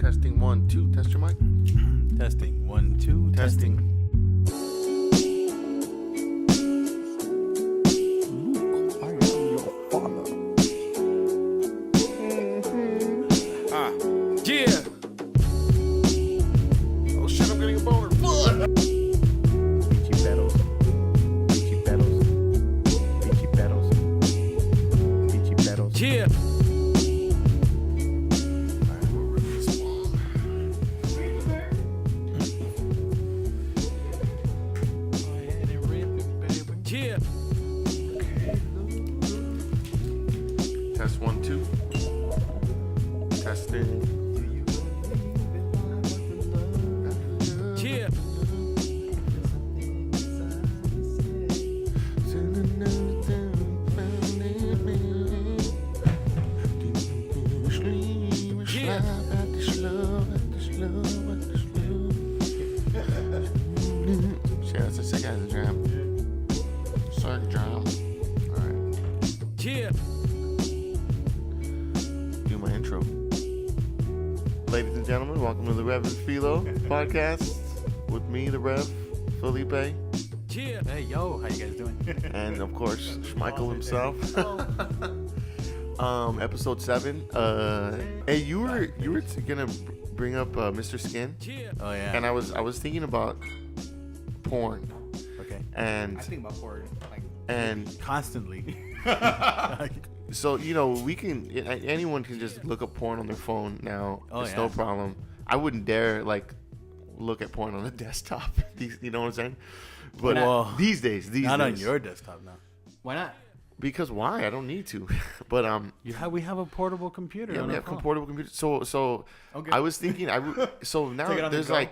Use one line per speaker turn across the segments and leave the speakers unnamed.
Testing 1, 2. Test your mic.
Testing 1, 2.
Testing. Yeah. Oh shit, I'm getting a boner.
Beachy pedals. Beachy pedals. Beachy pedals. Beachy pedals.
Yeah. Yeah. Test 1, 2. Testing. Yeah. Yeah, that's a sick ass jam. Sick jam. Alright. Yeah. Do my intro. Ladies and gentlemen, welcome to the Rev and Filo podcast with me, the Rev, Felipe,
Yeah. Hey, yo, how you guys doing?
and of course, Schmeichel himself. Episode 7. Hey, you were gonna bring up Mr. Skin,
Oh, yeah.
and I was thinking about porn,
Okay.
and
I think about porn. Like,
and
Constantly.
so we can anyone can just look up porn on their phone now.
Oh,
It's
yeah.
no problem. I wouldn't dare look at porn on a desktop. You know what I'm saying? But
Well,
these days,
Not on your desktop now.
why not?
because why? I don't need to. But
We have a portable computer.
yeah,
on
we
our
have
phone.
portable computers. So
Okay.
I was thinking so now
Take it on the
there's
go.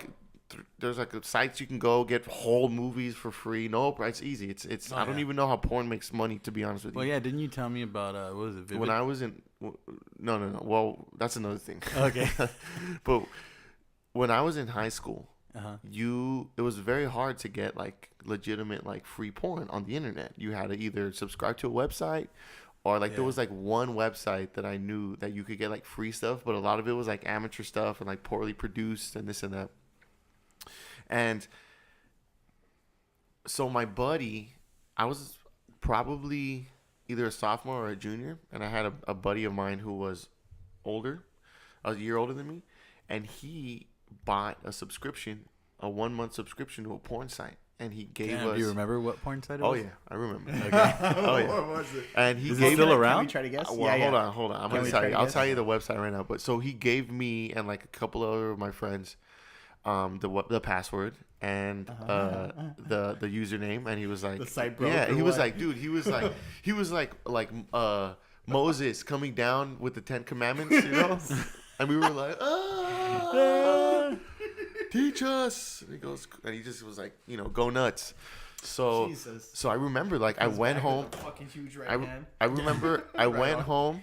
there's sites you can go get whole movies for free. Nope, it's easy. It's
Oh,
I don't
yeah.
even know how porn makes money, to be honest with you.
Well, yeah, didn't you tell me about, what was it, Vivid?
When I was in no. Well, that's another thing.
Okay.
But when I was in high school,
Uh-huh.
it was very hard to get legitimate free porn on the internet. You had to either subscribe to a website or there
Yeah.
was one website that I knew that you could get free stuff, but a lot of it was amateur stuff and poorly produced and this and that. And so my buddy, I was probably either a sophomore or a junior, and I had a buddy of mine who was older, a year older than me, and he bought a 1-month subscription to a porn site, and he gave us.
Do you remember what porn site it
Oh
was?
yeah, I remember.
Okay.
Oh yeah.
What was it?
And he
Is it
gave
still
me.
around?
Can we try to guess?
Well, hold on. I'm
Can
gonna
we
tell
try
you.
to
I'll
guess?
tell you the website right now. But so he gave me and a couple other of my friends, the password and the username, and he was like,
The site broke
yeah,
or
he was
what?
like, dude, he was like Moses coming down with the 10 Commandments, and we were like, teach us. And he goes, and he just was like, go nuts. So
Jesus.
so I remember I
Comes
went
back
home.
with a fucking huge right hand.
I remember I
Right
went
on.
home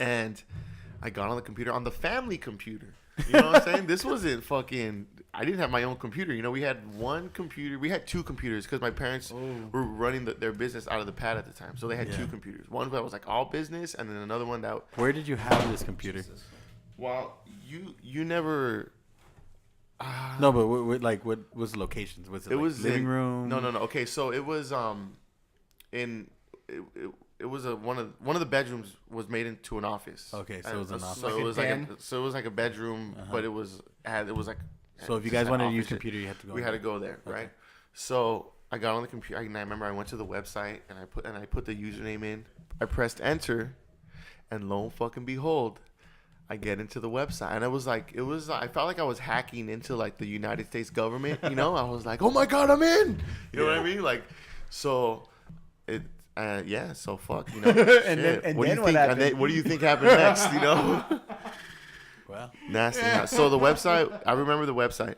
and I got on the computer, on the family computer. You know what I'm saying? This wasn't fucking. I didn't have my own computer. We had one computer. We had 2 computers because my parents were running their business out of the pad at the time. So they had 2
Yeah.
computers. One that was all business, and then another one that.
Where did you have this computer?
Well, you never.
No, but what was the locations? Was it,
It was
living
in,
room?
No. Okay, so it was it was one of the bedrooms was made into an office.
Okay, so it was an office.
So
Like
it
a
was
den?
so it was a bedroom, but it was like.
So if you
just
guys
had
wanted to use
office shit.
computer, you had to go.
We had to go there, right? So I got on the computer, and I remember I went to the website and I put the username in. I pressed enter, and lo and fucking behold, I get into the website, and I felt like I was hacking into the United States government. I was like, oh my god, I'm in. You know what I mean? So it. Yeah, so fuck,
And
shit.
then- and
what do
then
you
what
think?
happened?
And then, what do you think happened next?
Well,
Nasty. So the website, I remember the website.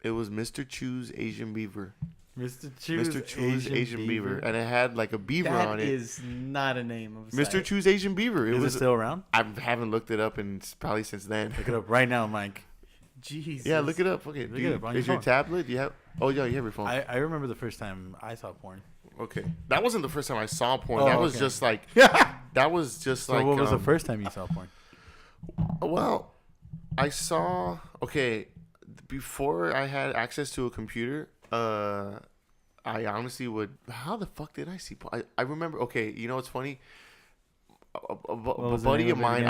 It was Mr. Chew's Asian Beaver.
Mr. Chew's
Mr. Chew's Asian Beaver, and it had a beaver on
That
it.
is not a name of a
Mr.
site.
Chew's Asian Beaver. It
Is
was
it still around?
I haven't looked it up probably since then.
Look it up right now, Mike.
Jesus.
Yeah, look it up. Okay,
Look it up on your
is your
phone.
tablet? Do you have? Oh yeah, you have your phone.
I remember the first time I saw porn.
Okay, that wasn't the first time I saw porn.
Oh,
that was
okay.
just that was just
So what was the first time you saw porn?
Well, I saw. Okay, before I had access to a computer, I honestly would. How the fuck did I see? I remember. Okay, you know what's funny? A
was the
buddy
name
of
of it
mine.
again?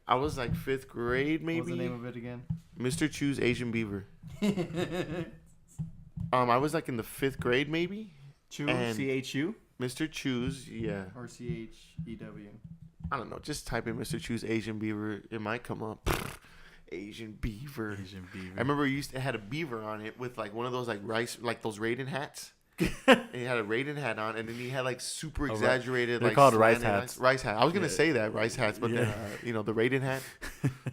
I was like fifth grade,
What was the
maybe.
name of it again?
Mr. Chu's Asian Beaver. I was like in the fifth grade, maybe.
Chu,
And-
CHU
Mr. Chu's, yeah.
or CHEW?
I don't know. Just type in Mr. Chu's Asian Beaver. It might come up. Asian Beaver.
Asian beaver.
I remember it had a beaver on it with like one of those like rice, like those Raiden hats. And he had a Raiden hat on, and then he had like super
Oh,
exaggerated.
they're
like
called rice
slanted
hats.
Rice hat. I was gonna
Yeah.
say that rice hats, but then
Yeah.
the Raiden hat.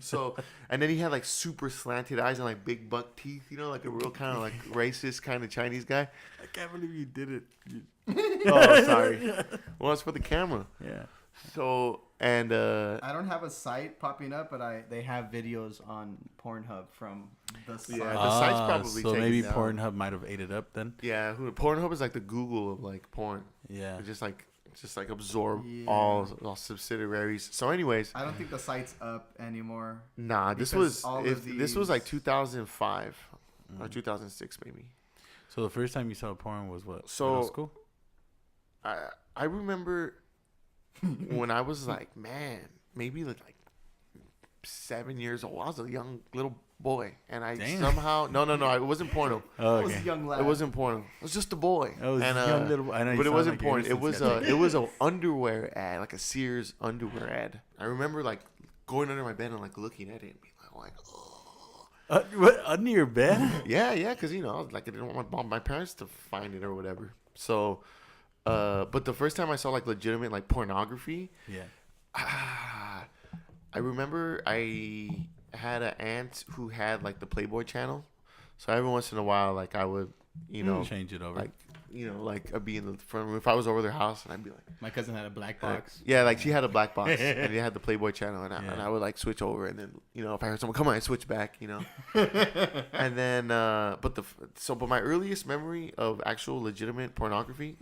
So, and then he had like super slanted eyes and like big buck teeth. Like a real kind of like racist kind of Chinese guy.
I can't believe you did it.
Oh, sorry. Well, it's for the camera.
Yeah.
So and
I don't have a site popping up, but they have videos on Pornhub from the site.
Yeah. The site's probably
so
taken
maybe
down.
Pornhub might have ate it up then.
yeah, Pornhub is like the Google of like porn.
Yeah.
It just like absorb
Yeah.
all subsidiaries. So, anyways,
I don't think the site's up anymore.
nah, this
Because
was
all of
this was like
these-
2005 or 2006 maybe.
So the first time you saw porn was what?
So-
Middle school?
I remember when I was like, man, maybe like 7 years old. I was a young little boy, and I
Damn.
somehow it wasn't porno.
Oh,
I was
okay.
a young lad.
It wasn't porno. It was just a boy.
It was
and,
young little. I know you
but it
sound
wasn't
like your
porn. It was
innocence got
it was a underwear ad, like a Sears underwear ad. I remember like going under my bed and like looking at it and being like, oh.
what, under your bed?
Yeah, because I was like I didn't want my parents to find it or whatever. So, but the first time I saw like legitimate like pornography,
Yeah.
I remember I had an aunt who had like the Playboy channel, so every once in a while like I would
Change it over.
like like I'd be in the front room if I was over their house and I'd be like.
My cousin had a black box.
Yeah, like she had a black box and it had the Playboy channel, and I would like switch over, and then if I heard someone come on, I switch back, and then but my earliest memory of actual legitimate pornography,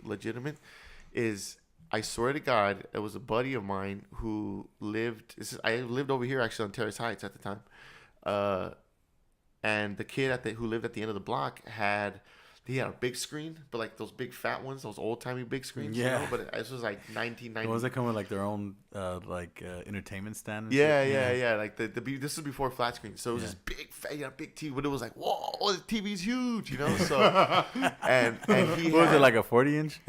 is I swear to God, it was a buddy of mine who lived. I lived over here actually on Terrace Heights at the time, and the kid who lived at the end of the block he had a big screen, but like those big fat ones, those old timey big screens.
Yeah.
But this was like 1990.
The ones that come with like their own entertainment stand. And
Yeah,
shit?
yeah. Like this was before flat screen, so it was this big fat, big TV. But it was like, whoa, the TV's huge, So and he
What was
had,
it, like a 40-inch?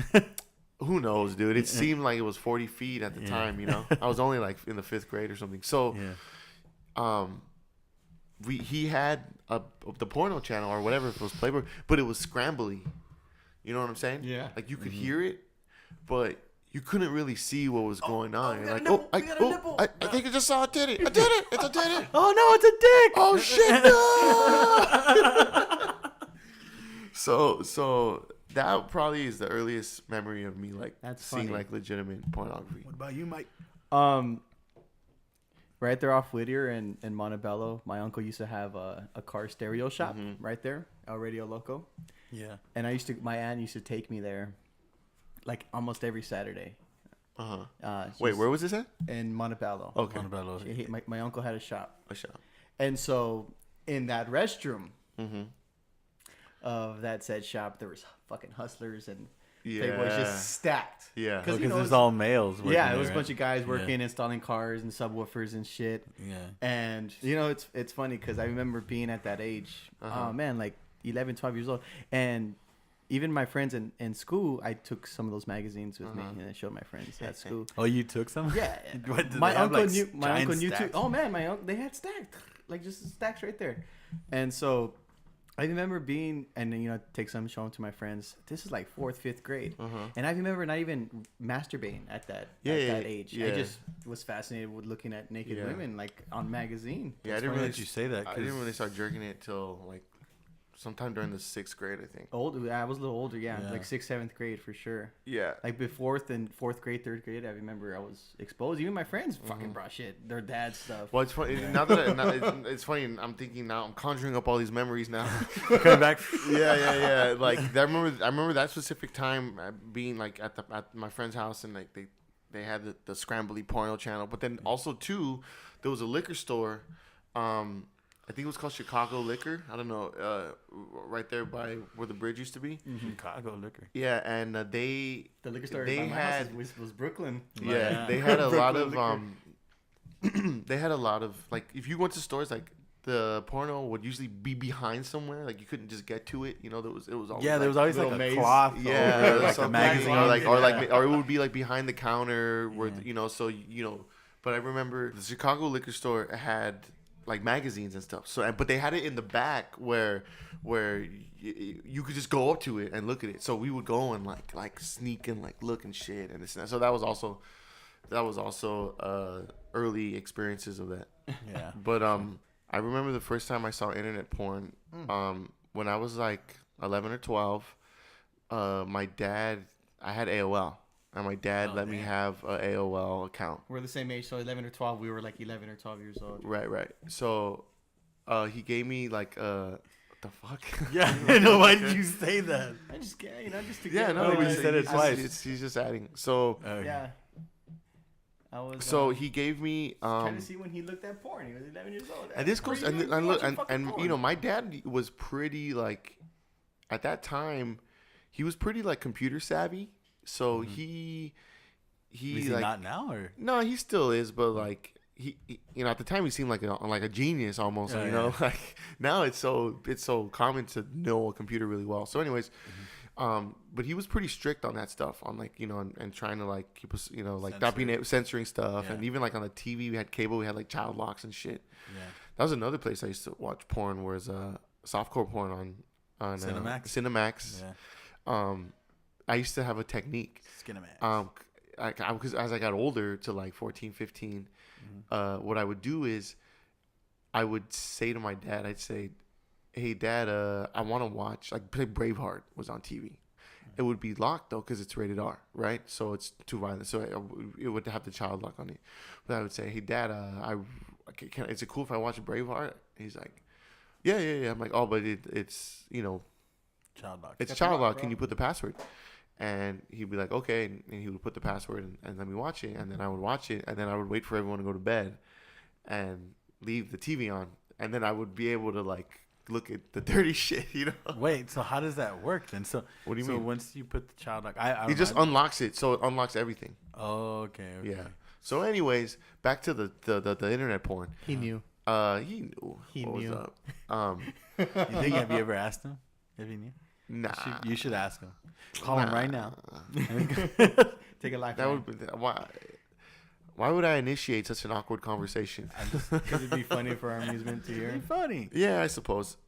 who knows, dude? It seemed like it was 40 feet at the time. I was only like in the 5th grade or something. So, he had the porno channel or whatever, if it was Playboy, but it was scrambly. You know what I'm saying?
Yeah.
Like you could hear it, but you couldn't really see what was going on.
we
You're
got
like,
a nipple.
I think I just saw a titty. A titty. It's a titty.
Oh no, it's a dick!
Oh shit! No. So that probably is the earliest memory of me like
That's
seeing
funny.
like legitimate pornography.
What about you, Mike?
Right there off Whittier and Montebello, my uncle used to have a car stereo shop right there, El Radio Loco.
Yeah.
And my aunt used to take me there like almost every Saturday.
Wait, where was this at?
In Montebello.
Okay.
Montebello.
My uncle had a shop.
A shop.
And so in that restroom of that said shop, there was fucking hustlers and Playboys just stacked.
Yeah.
Because
Because it's all males. working
yeah, it
there,
was a
right?
bunch of guys working,
Yeah.
installing cars and subwoofers and shit.
Yeah.
And it's funny because I remember being at that age. Oh man, like 11, 12 years old, and even my friends in school, I took some of those magazines with me and I showed my friends at school.
Oh, you took some?
Yeah,
What, did
my
they have,
uncle
like,
knew. My
giant
uncle knew too.
stacks?
Oh man, my uncle, they had stacked, like just stacks right there. And so I remember being, and then take some, show them to my friends. This is like 4th, 5th grade, and I remember not even masturbating at that age. I just was fascinated with looking at naked women like on magazine.
Yeah, I
It's
didn't
funny
really.
that you say that.
I didn't really start jerking it till like sometime during the 6th grade, I think.
Older, I was a little older, yeah,
Yeah.
like 6th, 7th grade for sure.
Yeah.
Like before 4th grade, 3rd grade, I remember I was exposed. Even my friends fucking brought shit, their dad stuff.
Well, it's funny now it's funny. I'm thinking now. I'm conjuring up all these memories now.
Coming back.
Yeah. Like I remember that specific time being like at my friend's house, and like they had the Scrambly Porno channel, but then also too, there was a liquor store. I think it was called Chicago Liquor. I don't know, right there by where the bridge used to be.
Chicago Liquor.
Yeah, and the
liquor store
they
by my
had
house was Brooklyn.
yeah, they had a lot of
Brooklyn
they had a lot of like if you went to stores like the porno would usually be behind somewhere, like you couldn't just get to it. You know, it was always
There was always like
little
a
maze.
cloth,
yeah,
or like a
something,
magazine,
or it would be like behind the counter where you know. So you know, but I remember the Chicago liquor store had like magazines and stuff. So but they had it in the back where you could just go up to it and look at it. So we would go and like sneak and like look and shit and this and that. So that was also early experiences of that.
Yeah.
But I remember the first time I saw internet porn when I was like 11 or 12. My dad, I had AOL. And my dad let me have an AOL account.
We're the same age, so 11 or 12. We were like 11 or 12 years old.
Right. So he gave me like what the fuck?
Yeah, I know. Why did you say that?
I just get, just to
Yeah,
get
no,
you said it twice.
He's just adding. So
yeah. I was.
So he gave me
trying to see when he looked at porn. He was 11 years old.
and this goes and look and you know my dad was pretty like at that time he was pretty like computer savvy. So he
Is he
like
not now or
no, he still is, but like he you know at the time he seemed like a genius almost. You know, like now it's so common to know a computer really well. So anyways, but he was pretty strict on that stuff, on like you know and trying to like keep us you know like not being censoring stuff, and even like on the TV we had cable, we had like child locks and shit. Yeah, that was another place I used to watch porn, was softcore porn on Cinemax. Yeah. I used to have a technique.
Skinemax.
Because as I got older to like 14, 15, what I would do is I would say to my dad, I'd say, hey, Dad, I want to watch, like Braveheart was on TV. It would be locked, though, because it's rated R, right? So it's too violent. So it would have the child lock on it. But I would say, hey, Dad, is it cool if I watch Braveheart? He's like, yeah. I'm like, oh, but it's, you know,
child lock.
It's child lock. Can you put the password? And he'd be like, okay. And he would put the password and let me watch it. And then I would watch it. And then I would wait for everyone to go to bed and leave the TV on. And then I would be able to, like, look at the dirty shit, you know?
Wait, so how does that work then? So
what do you mean?
So once you put the child lock,
he just unlocks it. So it unlocks everything.
Oh, okay.
Yeah. So anyways, back to the internet porn.
He knew.
He knew.
He
what
knew.
was up.
Have you ever asked him if he knew?
Nah.
You should ask him. Call him right now.
Take a life.
That would be, why would I initiate such an awkward conversation?
Because it'd be funny for our amusement to hear.
It'd be funny.
Yeah, I suppose.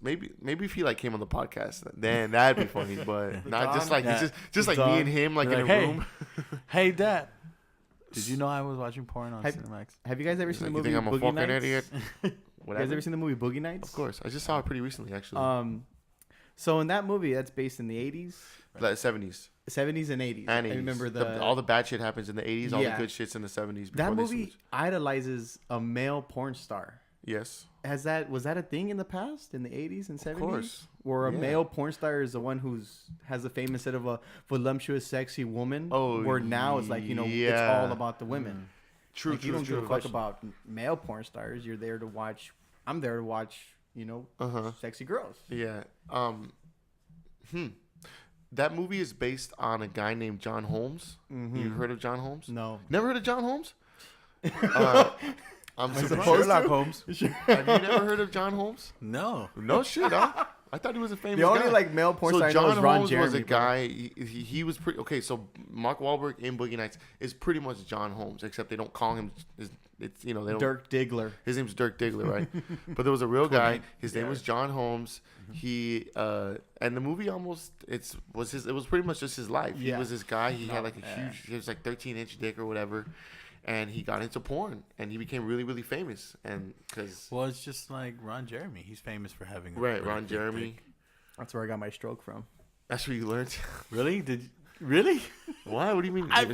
Maybe if he like came on the podcast, then that'd be funny. But not just like just like me and him like in a room.
Hey, Dad. Did you know I was watching porn on Cinemax?
Have you guys ever seen the movie
You think I'm a
Boogie
fucking
Nights?
idiot?
You guys ever seen the movie Boogie Nights?
Of course. I just saw it pretty recently, actually.
So in that movie, that's based in the 80s.
Like 70s.
70s and 80s.
And 80s.
I remember
all the bad shit happens in the 80s. All the good shit's in the 70s.
That movie idolizes a male porn star.
Yes.
Was that a thing in the past, in the 80s and 70s?
Of course.
Where a male porn star is the one has the fame instead of a voluptuous, sexy woman.
Oh,
where now it's like, it's all about the women.
True,
like, you don't give a fuck about male porn stars. You're there to watch. I'm there to watch, sexy girls.
Yeah. That movie is based on a guy named John Holmes. Mm-hmm. You heard of John Holmes?
No.
Never heard of John Holmes? I'm
Sherlock Holmes.
Have you never heard of John Holmes?
No.
No shit, huh? I thought he was a famous guy.
The only male porn star I know is Ron Jeremy.
Was a guy. He was pretty okay. So Mark Wahlberg in Boogie Nights is pretty much John Holmes, except they don't call him. They don't.
Dirk Diggler.
His name's Dirk Diggler, right? But there was a real guy. His name was John Holmes. He and the movie it was pretty much just his life. He was this guy. He had like a huge. He was like 13-inch dick or whatever. And he got into porn, and he became really, really famous. And
it's just like Ron Jeremy. He's famous for having
Ron Jeremy.
Dick.
That's where I got my stroke from.
That's where you learned.
Really? Really?
Why? What do you mean?
I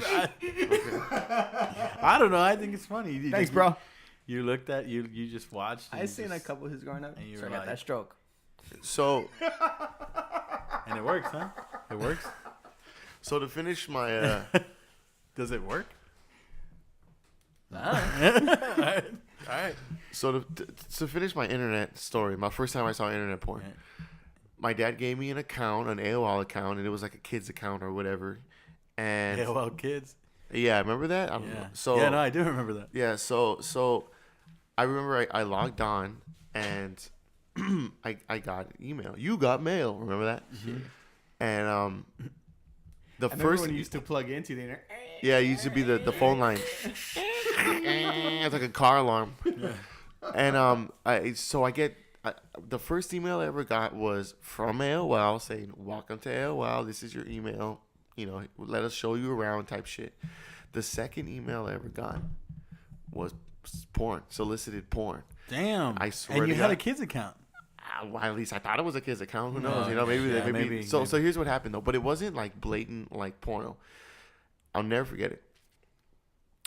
don't know. I think it's funny.
Thanks, bro.
You looked at you just watched.
I seen a couple of his growing up, so I got that stroke.
So,
and it works, huh? It works.
So to finish my
Does it work?
Nah.
All right.
So to finish my internet story, my first time I saw internet porn,
Right.
my dad gave me an account, an AOL account, and it was like a kid's account or whatever. And
AOL kids.
yeah, remember that? I don't
Yeah.
know. So
yeah, no, I do remember that.
yeah, so I remember I logged on and I got an email. You got mail. Remember that?
Mm-hmm.
And the
I remember
first
when you used to plug into the internet.
yeah, it used to be the phone line. It's like a car alarm. And the first email I ever got was from AOL saying, "Welcome to AOL. This is your email. You know, let us show you around," type shit. The second email I ever got was porn, solicited porn.
Damn.
I swear
And you
to
had
God.
a kid's account.
Well, at least I thought it was a kid's account. Who
No,
knows? You know, maybe
yeah,
maybe.
maybe.
So here's what happened though. But it wasn't like blatant like porno. I'll never forget it.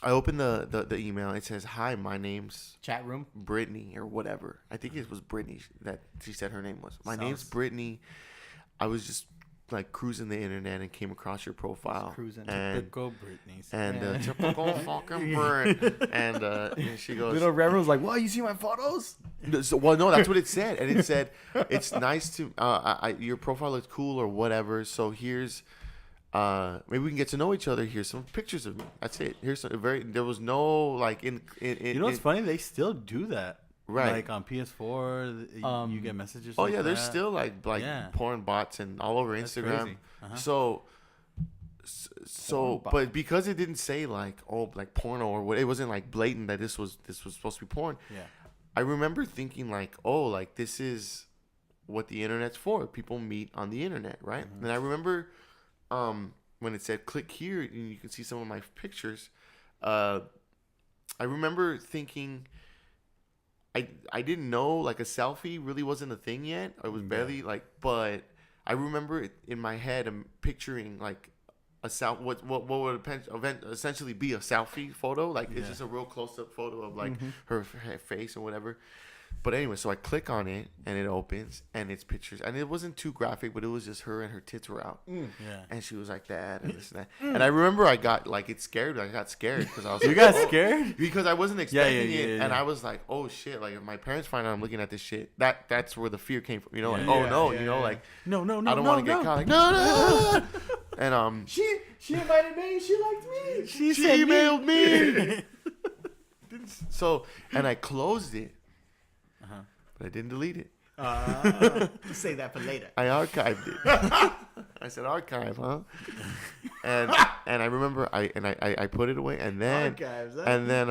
I opened the email. It says, "Hi, my name's
Chat room.
Brittany," or whatever. I think it was Brittany that she said her name was. My name's
Sounds-
Brittany. I was just like cruising the internet and came across your profile.
Cruising.
And
Typical Britney.
and typical fucking Brit. And she goes,
Little Reverend was like, "What? You see my photos?"
well, no, that's what it said, and it said, "It's nice to your profile looks cool or whatever. So here's maybe we can get to know each other. Here's some pictures of me. That's it. Here's some there was no like in
You know what's funny? They still do that.
Right.
Like on PS4, you get messages.
Oh
like
yeah, there's
that.
still like
Yeah.
porn bots and all over
That's
Instagram.
crazy. Uh-huh.
So
Porn
but because it didn't say like like porno or what, it wasn't like blatant that this was supposed to be porn.
Yeah.
I remember thinking like, oh, like this is what the internet's for. People meet on the internet, right?
Mm-hmm.
And I remember when it said click here and you can see some of my pictures. I remember thinking I didn't know like a selfie really wasn't a thing yet. It was barely like, but I remember it in my head. I'm picturing like a what would essentially be a selfie photo. Like it's just a real close up photo of like her face or whatever. But anyway, so I click on it and it opens and it's pictures and it wasn't too graphic, but it was just her and her tits were out.
Yeah.
And she was like that and this and that. And I remember I got like it scared. I got scared because I was
You
like,
got
oh,
scared?
because I wasn't expecting it,
yeah.
and I was like, oh shit! Like if my parents find out I'm looking at this shit, that's where the fear came from. You know, like
Yeah.
oh no,
Yeah,
you know,
yeah.
like
No.
I don't want to get caught. Like no. And
She invited me. She liked me.
she emailed me. So and I closed it, but I didn't delete it.
Say that for later.
I archived it. I said archive, huh? And I remember I put it away and then
Archives, huh?
and then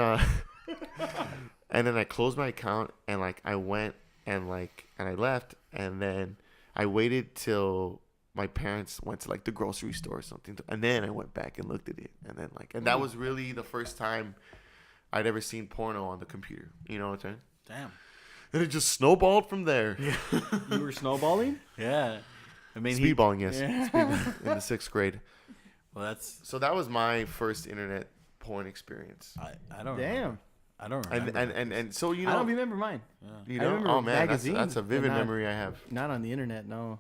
and then I closed my account and like I went and I left and then I waited till my parents went to like the grocery store or something and then I went back and looked at it and then and that was really the first time I'd ever seen porno on the computer. You know what I'm saying?
Damn.
And it just snowballed from there.
You were snowballing?
Yeah. I mean,
Speedballing, yes.
Yeah.
Speedballing in the 6th grade.
Well, that's.
So that was my first internet porn experience.
I don't.
Damn.
Remember. I don't remember.
And so you
I
know
don't remember mine.
you
I
know
remember
oh man
magazines,
that's a vivid
but not-
memory I have.
Not on the internet, no.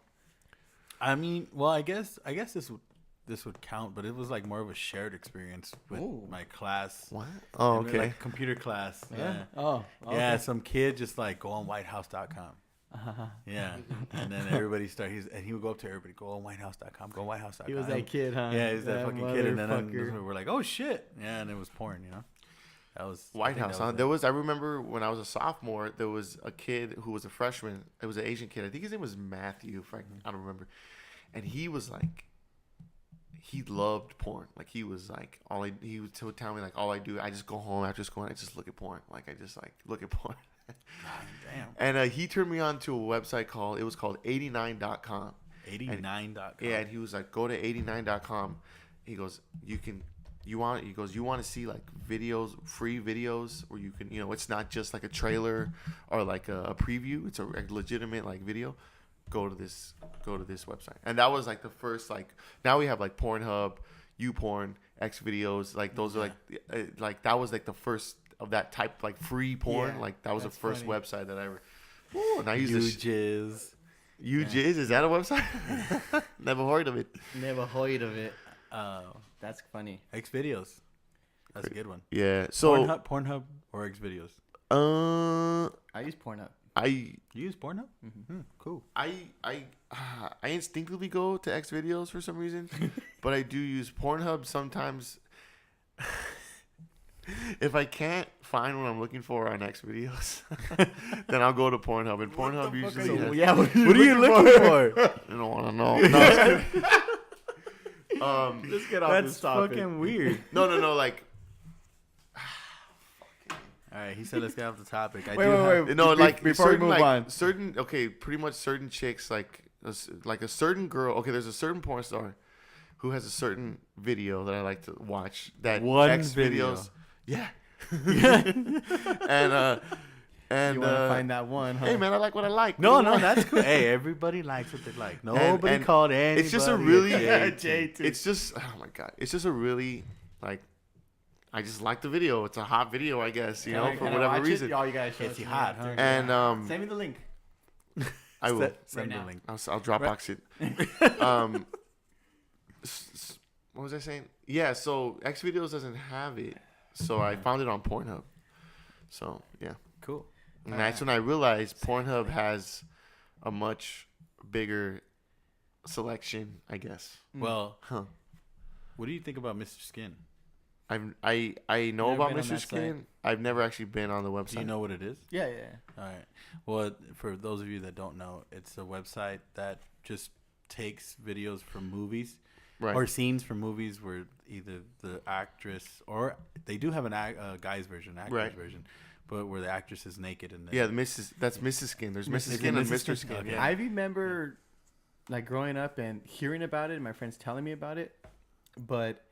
I mean, well, I guess this would count, but it was like more of a shared experience with
Ooh.
my class.
What? Oh
And,
okay.
Like computer class. Yeah.
Oh.
Yeah, some kid just like go on whitehouse.com. Yeah. And then everybody he would go up to everybody, go on whitehouse.com, go on whitehouse.com.
He was that kid, huh?
Yeah, he was that fucking kid. And then
motherfucker.
we're like, oh shit. Yeah, and it was porn, you know? That was I
White
think
House,
that
huh?
was
I remember when I was a sophomore, there was a kid who was a freshman. It was an Asian kid. I think his name was Matthew, I don't remember. And he was like, he loved porn. Like he was like, he would tell me like, all I do, I just go home after school and I just look at porn. Like I just like look at porn.
Damn.
And he turned me on to a website called 89.com.
89.com.
Yeah, and he was like, go to 89.com. He goes, you want to see like videos, free videos where you can, you know, it's not just like a trailer or like a preview. It's a legitimate like video. Go to this website. And that was like the first, like, now we have like Pornhub, YouPorn, X videos. Like those are like that was like the first of that type, like free porn.
Yeah,
like that was the
that's
first
funny.
website that I ever. Ooh, and I use this.
Jizz.
Jizz, is that a website? Never heard of it.
Never heard of it. That's funny.
X videos. That's a good one.
Yeah. So
Pornhub or X videos.
I use Pornhub.
You use Pornhub? Mm-hmm. Cool.
I instinctively go to X videos for some reason, but I do use Pornhub sometimes. If I can't find what I'm looking for on X videos, then I'll go to Pornhub. And Pornhub usually has,
Yeah.
What are you looking for?
I don't want to know. No,
Let's get off
That's
this topic.
fucking weird.
no. Like,
All right, he said let's get off the topic.
Wait.
no, like
before we
certain,
move
like,
on.
certain. Okay, pretty much certain chicks, like a certain girl. Okay, there's a certain porn star who has a certain video that I like to watch. That
One
X
video.
videos. Yeah. and
You want to find that one, huh?
hey man, I like what I like.
No,
What do you want?
that's cool. Hey, everybody likes what they like. Nobody
and
called anybody.
it's just a really
JT.
it's just oh my god, it's just a really like I just like the video. It's a hot video, I guess, you know, for whatever reason.
Y'all, you guys show
Gets
it
you
to me
hot,
after.
huh?
And
Send me the link.
I will.
Send
Right
the
now.
link.
I'll Dropbox it. What was I saying? Yeah, so X videos doesn't have it, so I found it on Pornhub. So yeah,
Cool.
and that's when I realized Pornhub has a much bigger selection, I guess.
Well,
Huh.
what do you think about Mr. Skin?
I know
Never
about
been on
Mr.
that
Skin. I've never actually been on the website.
Do you know what it is?
Yeah.
All right. Well, for those of you that don't know, it's a website that just takes videos from movies
Right.
or scenes from movies where either the actress or they do have a guy's version, actor's
Right.
version, but where the actress is naked and
Yeah, that's Mrs. Skin. There's Mrs. Skin and Mr. Skin.
Okay.
Yeah.
I remember like growing up and hearing about it and my friends telling me about it, but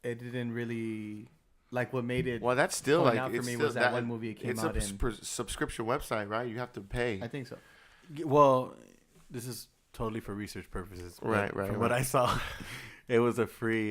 it didn't really like what made it.
Well, that's still
Going
like
out for
it's
me
still
was that one movie it came
it's
out
a
in.
subscription website, right? You have to pay.
I think so.
Well, this is totally for research purposes. but
Right.
From what I saw, it was a free.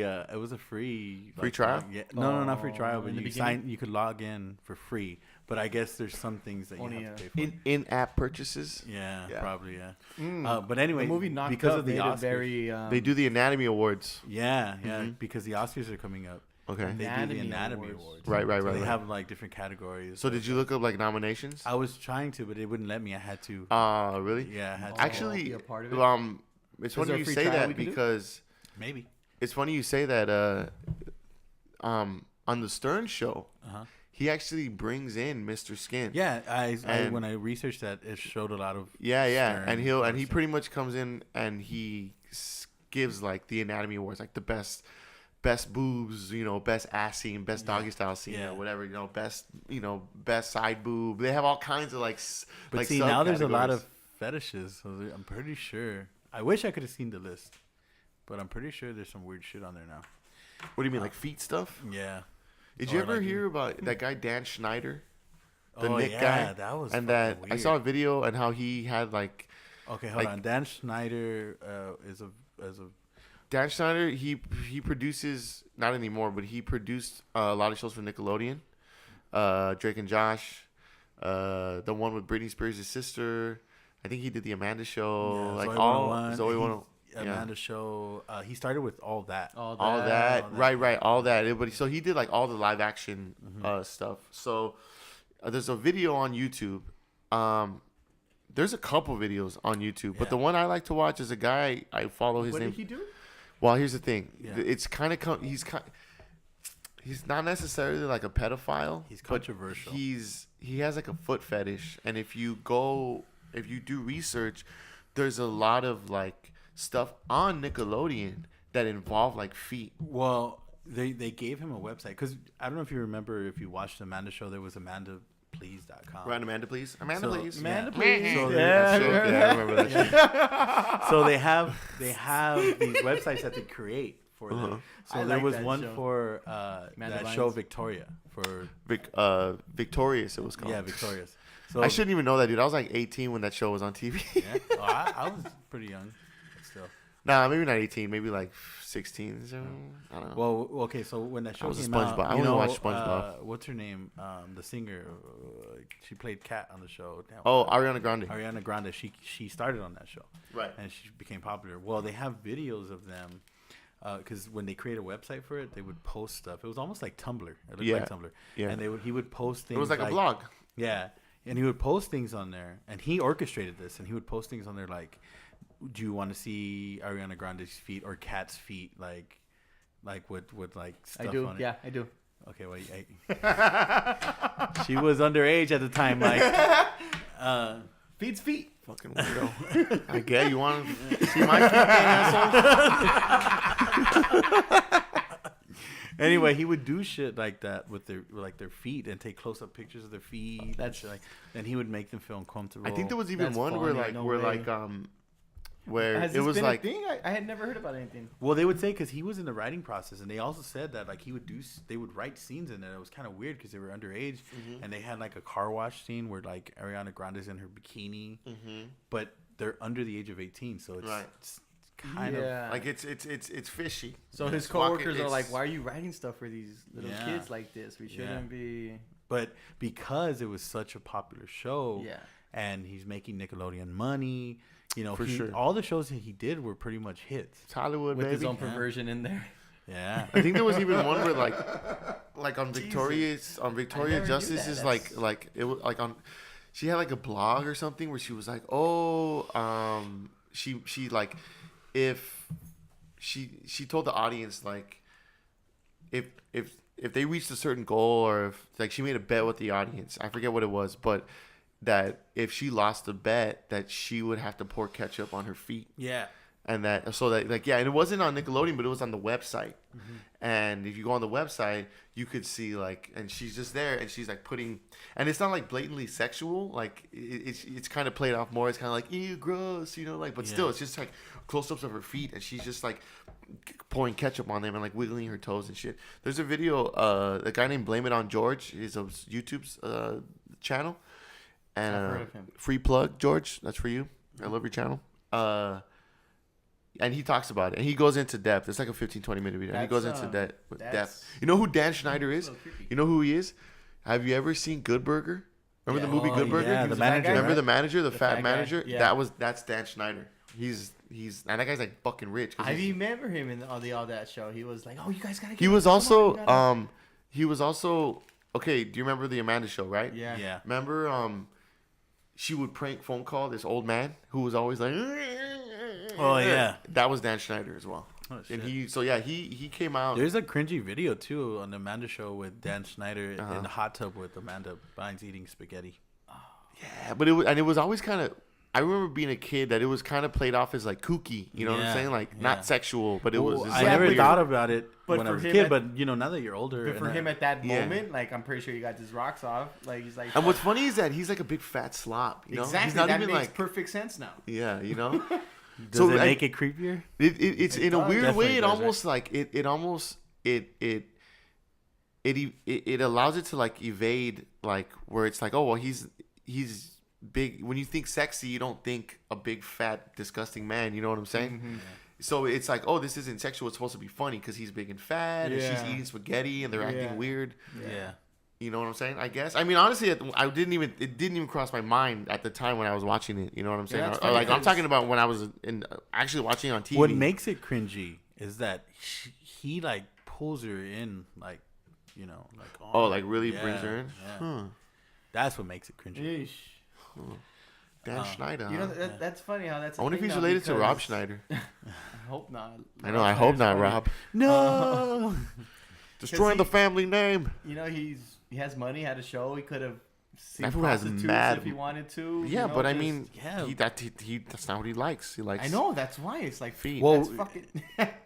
Free trial?
Yeah, no, not free trial. But
In the
you
beginning?
you could log in for free. But I guess there's some things that
Only,
you have to pay for.
In-app purchases.
Yeah,
Yeah.
probably, yeah.
Mm.
But anyway,
The movie knocked
because
up
of the
made it
Oscars,
very.
They do the Anatomy Awards.
yeah,
Mhm.
because the Oscars are coming up.
Okay.
They do the
Anatomy
Anatomy
Awards.
Awards.
Right.
So they have like different categories.
So did you look up like nominations?
I was trying to, but it wouldn't let me. I had to.
Really?
Yeah, I had to.
Actually,
be a part of it?
It's
Is
funny
there a
you
free
say
trial we
that
can do?
because
Maybe.
it's funny you say that. On the Stern Show,
Uh-huh.
he actually brings in Mr. Skin.
Yeah,
And-
when I researched that, it showed a lot of.
Yeah,
Stern
and he
person.
pretty much comes in and he gives like the Anatomy Awards, like the best boobs, best ass scene, best doggy style scene,
Yeah.
or whatever, best side boob. They have all kinds of
But
like
see, now there's a lot
subcategories.
of fetishes. So I'm pretty sure. I wish I could have seen the list, but I'm pretty sure there's some weird shit on there now.
What do you mean, like feet stuff?
Yeah.
Did you
Or
ever
like-
hear about that guy Dan Schneider, the
oh
Nick
yeah,
guy?
that was.
And
fucking
that I
weird.
saw a video and how he had like
Okay, hold
like-
on. Dan Schneider is a
Dan Schneider. He produces, not anymore, but he produced a lot of shows for Nickelodeon. Drake and Josh, the one with Britney Spears' sister. I think he did the Amanda Show,
Yeah,
like
Zoe
all
101,
Zoe
he-
101.
Amanda Show. He started with all that.
All that,
all that.
right, all that. But so he did like all the live action stuff. So there's a video on YouTube. There's a couple videos on YouTube, but
Yeah.
the one I like to watch is a guy I follow. His
What
name.
did he do?
Well, here's the thing.
Yeah.
It's kind of he's not necessarily like a pedophile.
He's
but
controversial.
He has like a foot fetish, and if you do research, there's a lot of like stuff on Nickelodeon that involve like feet.
Well, they gave him a website because I don't know if you remember, if you watched the Amanda Show, there was AmandaPlease.com.
Right, Amanda, please. Amanda,
So-
please.
Amanda,
Yeah.
please.
So
Yeah,
Sure,
yeah.
yeah, I remember that shit.
So they have these websites that they create for
Uh-huh.
them. So
I
there
like
was
that
one
show.
for
Amanda
that show
Bynes.
Victoria for
Victorious, it was called.
yeah Victorious. So
I shouldn't even know that, dude. I was like 18 when that show was on TV.
Yeah, oh, I was pretty young, but still.
Nah, maybe not 18, maybe like 16. So, I don't know.
Well, okay, so when that show
was a
came
SpongeBob.
out,
I
you
only
know,
watched SpongeBob.
what's her name? The singer, she played Kat on the show. Damn,
Oh, Ariana Grande.
Ariana Grande. She started on that show,
Right.
and she became popular. Well, they have videos of them because when they create a website for it, they would post stuff. It was almost like Tumblr. It looked
Yeah.
like Tumblr.
Yeah.
And he would post things.
It was like a blog.
Yeah. And he would post things on there, and he orchestrated this, and he would post things on there like, do you want to see Ariana Grande's feet or Kat's feet, like with like stuff
I do.
on it?
Yeah, I do.
Okay, well, she was underage at the time, like,
Feet's feet.
Fucking weirdo. I get you want to see my feet, asshole.
Anyway, he would do shit like that with their feet and take close up pictures of their feet.
That's
and shit and he would make them feel uncomfortable.
I think there was even
That's
one where
funny,
like
no
where
way.
like where
Has
it
this
was
been
like
a thing? I had never heard about anything.
Well, they would say because he was in the writing process, and they also said that like they would write scenes in there. It was kind of weird because they were underage, and they had like a car wash scene where like Ariana Grande's in her bikini, but they're under the age of 18, so it's,
Right.
it's kind of
like it's fishy.
So his
It's walking-
coworkers are
it's-
like, "Why are you writing stuff for these little
Yeah.
kids like this? We shouldn't be."
But because it was such a popular show,
Yeah.
and he's making Nickelodeon money, you know,
For sure.
all the shows that he did were pretty much hits.
It's Hollywood,
With
baby.
his own perversion in there.
Yeah.
I think there was even one where like on
Jesus.
Victoria's
I
Victoria
never knew
Justice
that.
is
That's-
like it was like on she had like a blog or something where she was like she like if she told the audience like if they reached a certain goal or if like she made a bet with the audience, I forget what it was, but that if she lost the bet that she would have to pour ketchup on her feet.
Yeah.
And that so that like yeah, and it wasn't on Nickelodeon, but it was on the website. And if you go on the website, you could see like, and she's just there, and she's like putting, and it's not like blatantly sexual, like it's kind of played off more. It's kind of like ew, gross, you know, like, but still, it's just like close-ups of her feet, and she's just like pouring ketchup on them and like wiggling her toes and shit. There's a video, a guy named Blame It on George is a YouTube's channel, and
I've heard of him.
free plug, George, that's for you. I love your channel. And he talks about it, and he goes into depth. It's like a 15-20 minute video. And he goes into depth. You know who Dan Schneider is? You know who he is? Have you ever seen Good Burger? Remember the movie Good Burger?
Yeah,
He
the
was a bad
manager.
guy,
Remember
right?
the manager, the fat
fat guy?
manager?
Yeah.
That's Dan Schneider. He's and that guy's like fucking rich. 'cause
I
he's-
remember him in all that show. He was like, "Oh, you guys gotta."
he was also okay. Do you remember the Amanda Show? Right?
Yeah.
Yeah.
Remember she would prank phone call this old man who was always like,
Oh, yeah.
That was Dan Schneider as well.
Oh, shit.
And he came out.
There's a cringy video too on the Amanda Show with Dan Schneider in the hot tub with Amanda Bynes eating spaghetti.
Yeah, but it was always kind of. I remember being a kid that it was kind of played off as like kooky. You know what I'm
Yeah,
saying? Like
yeah.
not sexual, but it was. It's
I
like
never
weird.
thought about it
But
when I
for
was a
him
kid,
at-
but you know, now that you're older,
But for
and
him at that
Yeah.
moment, like I'm pretty sure he got his rocks off. Like he's like,
And what's funny is that he's like a big fat slob. You know?
exactly.
He's not
that
even
makes
like.
perfect sense now.
Yeah, you know.
does
So
it
I-
make it creepier?
It's
It
in a
does.
weird
Definitely
way. It
does,
almost like it allows it to like evade like where it's like, oh well, he's big. When you think sexy, you don't think a big fat disgusting man. You know what I'm saying?
Mm-hmm.
So it's like, oh, this isn't sexual. It's supposed to be funny because he's big and fat, and she's
Yeah.
eating spaghetti, and they're
Yeah.
acting weird.
Yeah.
You know what I'm saying? I guess. I mean, honestly, it didn't even cross my mind at the time when I was watching it. You know what I'm saying?
that's
Or,
funny
like I'm
'cause-
talking about when I was actually watching it on TV.
What makes it cringy is that he like pulls her in, like, you know, like
like really brings her in?
Yeah.
Huh.
That's what makes it cringy.
Yeesh.
Dan Schneider.
You know,
huh?
that's funny how that's.
I wonder if he's related to Rob Schneider.
I hope not.
I know. I hope not, Rob.
No.
Destroying the family name.
You know, he has money, had a show. He could have seen
That fool has
prostitutes
mad-
if he wanted to.
Yeah,
you know,
but I
just-
mean,
yeah.
that's not what he likes. He likes.
I know that's why it's like
Feet.
Well,
That's fucking.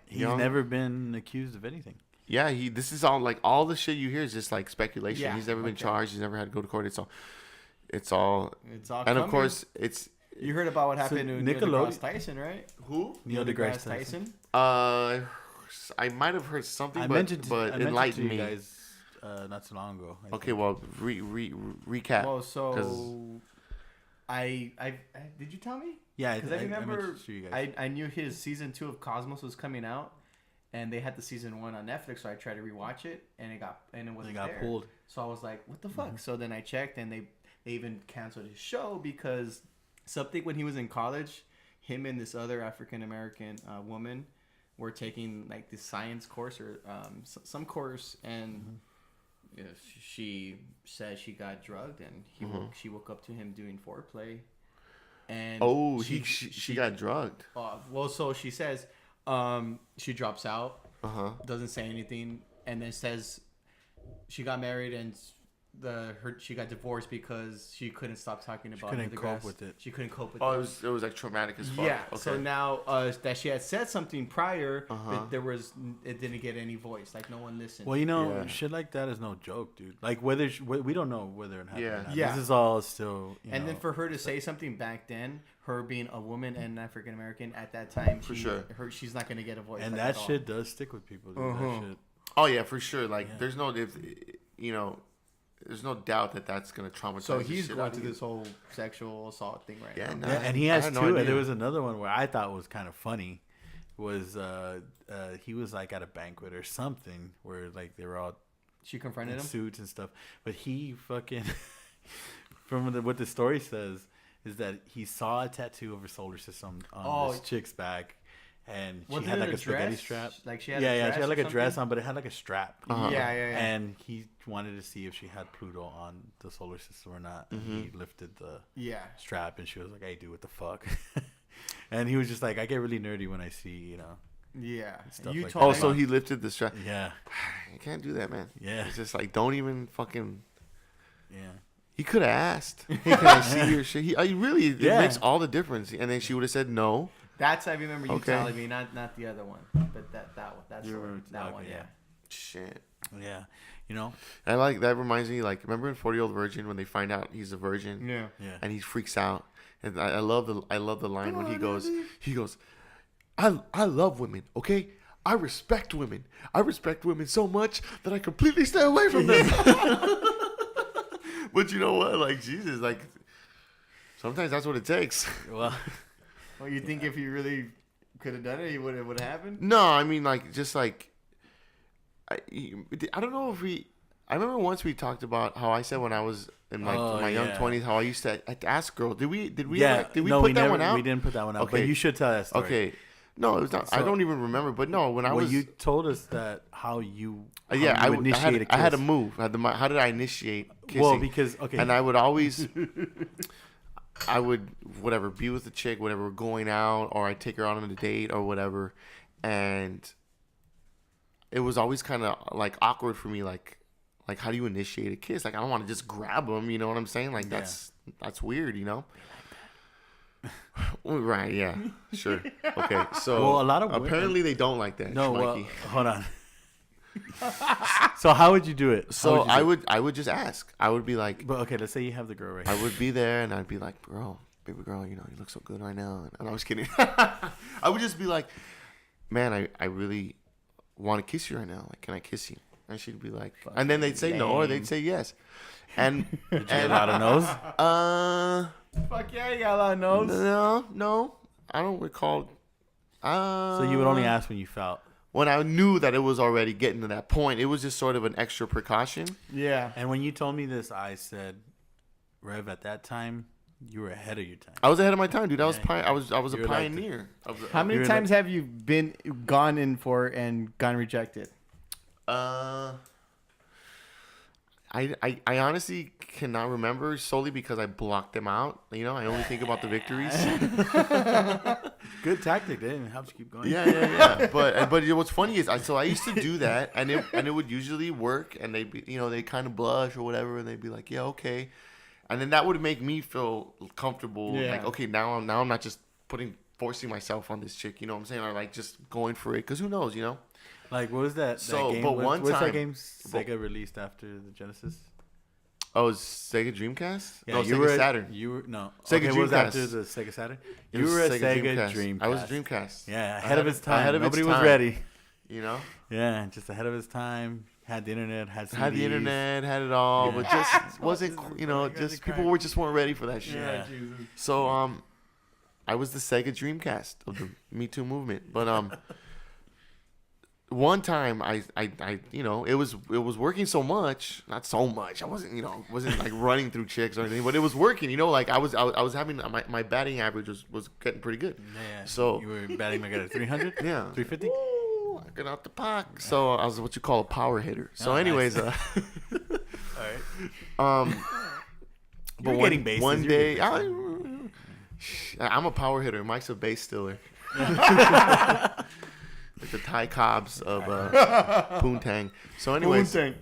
He's
Young.
never been accused of anything.
Yeah, this is all like all the shit you hear is just like speculation.
Yeah,
He's never been
okay.
charged. He's never had to go to court. It's all,
It's all.
and of
coming.
course it's.
You heard about what
So
happened to Neil
Nickelodeon-
deGrasse Tyson, right?
Who?
Neil deGrasse Tyson.
I might have heard something,
I
but
mentioned
enlighten
to
me.
you guys not so long ago. I
Okay,
think.
well, recap.
Well,
'cause-
so I did you tell me?
Yeah,
Because I remember
mentioned to you guys.
I knew his season 2 of Cosmos was coming out, and they had the season 1 on Netflix, so I tried to rewatch it, and it wasn't
got
there.
pulled.
So I was like, what the fuck? So then I checked, and they even canceled his show because something when he was in college, him and this other African American woman were taking like this science course or some course, and you know, she said she got drugged, and she woke up to him doing foreplay. And
she got drugged.
Well, so she says she drops out, doesn't say anything, and then says she got married and she got divorced because she couldn't stop talking about
couldn't cope with it.
She couldn't cope with
it. It was like traumatic as fuck.
Yeah.
Okay.
So now that she had said something prior, but it didn't get any voice. Like no one listened.
Well, you know, shit like that is no joke, dude. Like whether we don't know whether it happened. Or not.
Yeah.
This is all still.
And then for her to say something back then, her being a woman and African American at that time, she's not gonna get a voice.
And
like,
that shit does stick with people, dude. That shit.
Oh yeah, for sure. Like there's no there's no doubt that that's gonna traumatize.
So he's
the shit
going
out of
through
you.
this whole sexual assault thing right now.
Yeah, and he has
had no
two.
idea.
And there was another one where I thought was kind of funny. Was he was like at a banquet or something where like they were all
She confronted him.
suits and stuff, but he fucking what the story says is that he saw a tattoo of her solar system on this chick's back. And she had like a spaghetti strap.
Like she had
she had like a dress on, but it had like a strap.
Yeah.
And he wanted to see if she had Pluto on the solar system or not. And he lifted the strap, and she was like, "Hey, dude, what the fuck?" And he was just like, "I get really nerdy when I see, stuff
You
like
told
that."
So he lifted the strap.
Yeah,
You can't do that, man.
Yeah.
It's just like don't even fucking.
yeah.
He could have asked, "Hey, can I see your shit?" It makes all the difference. And then she would have said no.
That's I remember you telling me, not the other one, but that one, that one, yeah.
Shit.
Yeah,
I like that. Reminds me, like, remember in 40-Year-Old Virgin when they find out he's a virgin?
Yeah.
And he freaks out. And I love the line when he goes, I love women, okay? I respect women. I respect women so much that I completely stay away from them. But you know what? Like, Jesus, like, sometimes that's what it takes.
Well,
you think if he really could have done it, he would have happened?
No, I mean, like, just like, I don't know if I remember once we talked about how I said when I was in my young 20s, how I used to ask girls. Did we put that one out?
We didn't put that one out,
Okay.
but you should tell that story.
Okay. No, it was not. I don't even remember. But no, when I was,
you told us that how you
initiated.
I
had a move. How did I initiate kissing?
Well, because
and I would always, I would be with the chick, whatever, going out, or I'd take her out on a date or whatever, and it was always kind of like awkward for me, like how do you initiate a kiss? Like I don't want to just grab them, you know what I'm saying? Like that's weird, you know. Right, yeah, sure. Okay, so
a lot of
apparently they don't like that.
No,
Schmikey.
hold on. So how would you do it?
So I would just ask. I would be like,
but okay, let's say you have the girl right.
I would be there and I'd be like, baby girl, you look so good right now. And I was kidding. I would just be like, man, I really want to kiss you right now. Like, can I kiss you? And she'd be like, and then they'd say no or they'd say yes. And
Did you get a lot of no's?
Fuck yeah, you got a lot of no's.
No, I don't recall.
So you would only ask when you felt.
When I knew that it was already getting to that point, it was just sort of an extra precaution.
Yeah.
And when you told me this, I said, Rev, at that time, you were ahead of your time.
I was ahead of my time, dude. I was a
You were
pioneer.
How many times have you gone in for and gone rejected?
I honestly cannot remember solely because I blocked them out. I only think about the victories.
Good tactic. They didn't have to keep going.
Yeah. But what's funny is I used to do that, and it would usually work, and they'd be they kind of blush or whatever, and they'd be like, yeah, okay, and then that would make me feel comfortable.
Yeah.
Like, okay, now I'm not just forcing myself on this chick. You know what I'm saying? Or like just going for it, because who knows?
Like, what was that game?
But
what's that
time-
game Sega released after the Genesis?
Oh, it was Sega Dreamcast?
Yeah,
no,
you
Sega
were
Saturn.
You were no
Sega
Dreamcast. Was
Dreamcast.
after the Sega Saturn.
It
You
was
were a Sega Dreamcast.
I was a Dreamcast.
Yeah, ahead of his time.
Ahead of its
Nobody was
time.
ready.
Yeah,
just ahead of his time. Had the internet. Had CDs.
Had the internet, had it all, but just wasn't. Just people weren't ready for that shit.
Yeah.
So I was the Sega Dreamcast of the Me Too movement, but one time I it was working so much, not so much. I wasn't like running through chicks or anything, but it was working. Like I was having my batting average was getting pretty good.
Yeah.
So
you were batting like at 300.
Yeah.
350.
Knocking out the park. So I was what you call a power hitter. So, anyways,
All right.
but
You're getting bases.
one
You're
day,
getting
I'm a power hitter. Mike's a base stealer. Like the Thai Cobbs of Poontang. So, anyways, what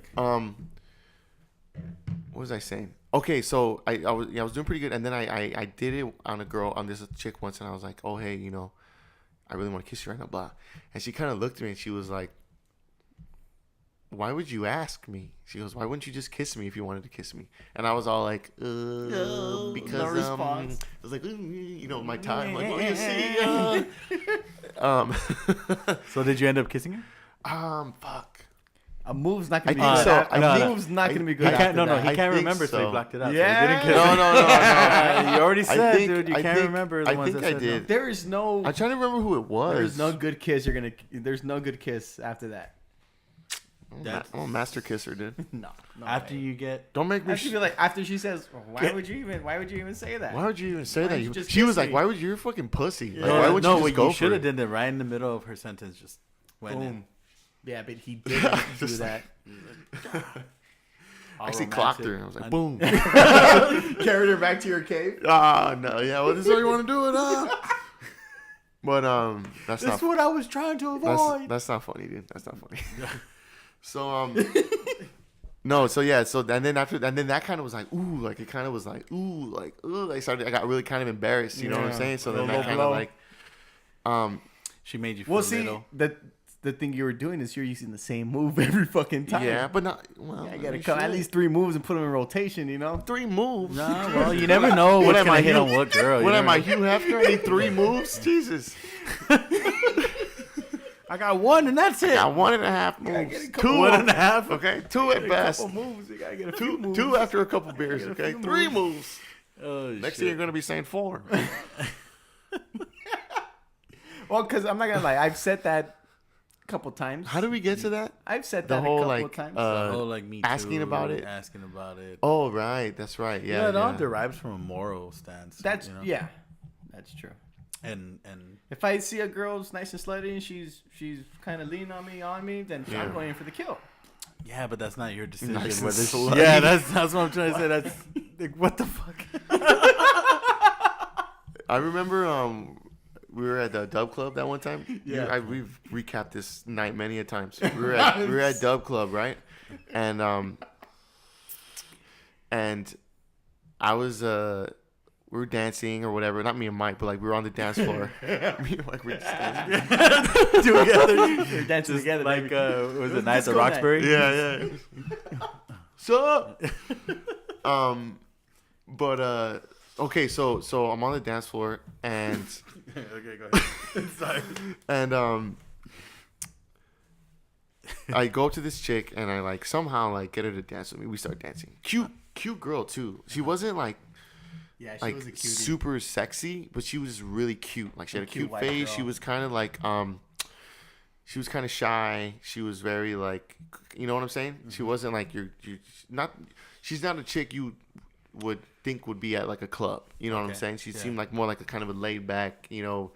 was I saying? Okay, so I was doing pretty good, and then I did it on this chick once, and I was like, oh hey, you know, I really want to kiss you right now, blah. And she kind of looked at me and she was like, why would you ask me? She goes, why wouldn't you just kiss me if you wanted to kiss me? And I was all like, because
no response.
I was like, you know, my time, like, well, you see,
So did you end up kissing her?
fuck.
A move's not gonna be
I think
good.
so.
A move's not gonna be good.
He can't.
after
No,
that.
he
I
can't
think
remember, so
so.
he blocked it out.
Yeah.
So he didn't kiss
No,
her.
no.
You already
I
said,
think-
dude. You
I
can't
think-
remember the
I
ones
think
that
I
said
did.
There is no.
I'm trying to remember who it was.
There's no good kiss. There's no good kiss after that.
I'm a master kisser, dude.
No.
After
way.
you get,
Don't make me.
After you feel like after she says, why would you even say that?
Why would you even say
Why
that?
don't you just
She was
kiss
like,
me?
"Why would you? You're a fucking pussy. Like,
no,
why would
no,
you just
what
go
you should
for
have
it?"
did that right in the middle of her sentence. Just went in.
Boom. Yeah, but he didn't do
Just
that.
All
I actually clocked her.
romantic.
I was like, "Boom."
Carried her back to your cave.
Ah, no, yeah. Well, this is how you want to do it, But that's
That's
not.
what I was trying to avoid.
That's not funny, dude. That's not funny. So no. So yeah. So and then that kind of was like, ooh, like it kind of was like, ooh, like ooh. I got really kind of embarrassed. You know what I'm
Yeah.
saying? So then
Low
that kind
blow.
of like,
She made you feel
Well, see,
little.
the thing you were doing is you're using the same move every fucking time.
yeah, but not. Well,
Yeah, you
I
gotta
mean,
come at
shit.
least 3 moves and put them in rotation. You know.
3 moves.
Nah, well, you never know
What
what's
am
gonna
I,
hit
Hugh-
on what girl.
What
you
am
never
I,
know.
Hugh Hefner? I need 3 moves. Jesus.
I got one, and that's it.
I got 1.5 moves.
get a couple-
2.
1.5.
Okay, 2 at best.
moves. You gotta get a few
2
moves.
2 after a couple beers.
Get a
Okay,
few
3 moves.
Oh,
Next
shit.
thing you're gonna be saying 4.
Well, because I'm not gonna lie, I've said that a couple times.
How do we get to that?
I've said
The
that
whole
a couple
like
times.
Oh, like me
asking
too,
about it?
Asking about it.
Oh right, that's right. Yeah,
Yeah, it all
yeah.
derives from a moral stance.
That's
you know?
yeah, that's true.
And
If I see a girl's nice and slutty and she's kind of leaning on me, then
Yeah.
I'm going in for the kill.
yeah, but that's not your decision.
Nice and
whether she-
slutty.
yeah, that's what I'm trying to say. That's like, what the fuck?
I remember we were at the Dub Club that one time.
Yeah.
We've recapped this night many a times. We were at Dub Club, right? And I was we were dancing or whatever. Not me and Mike, but like we were on the dance floor. Me and Mike were just dancing.
Together,
We're dancing together,
like
baby.
was
It
it Night at the
disco night.
Roxbury?
Yeah. So, but okay, so I'm on the dance floor and
Okay, go ahead. Sorry.
and I go up to this chick and I like somehow like get her to dance with me. We start dancing. Cute girl too. She wasn't like
Yeah, she was a
like
cutie.
super sexy, but she was really cute. Like she had a
Cute
cute
white
face.
girl.
She was kind of like she was kind of shy. She was very like, you know what I'm saying? She wasn't like you're not. She's not a chick you would think would be at like a club. You know what I'm
Okay,
saying? She
yeah.
seemed like more like a kind of a laid back, you know.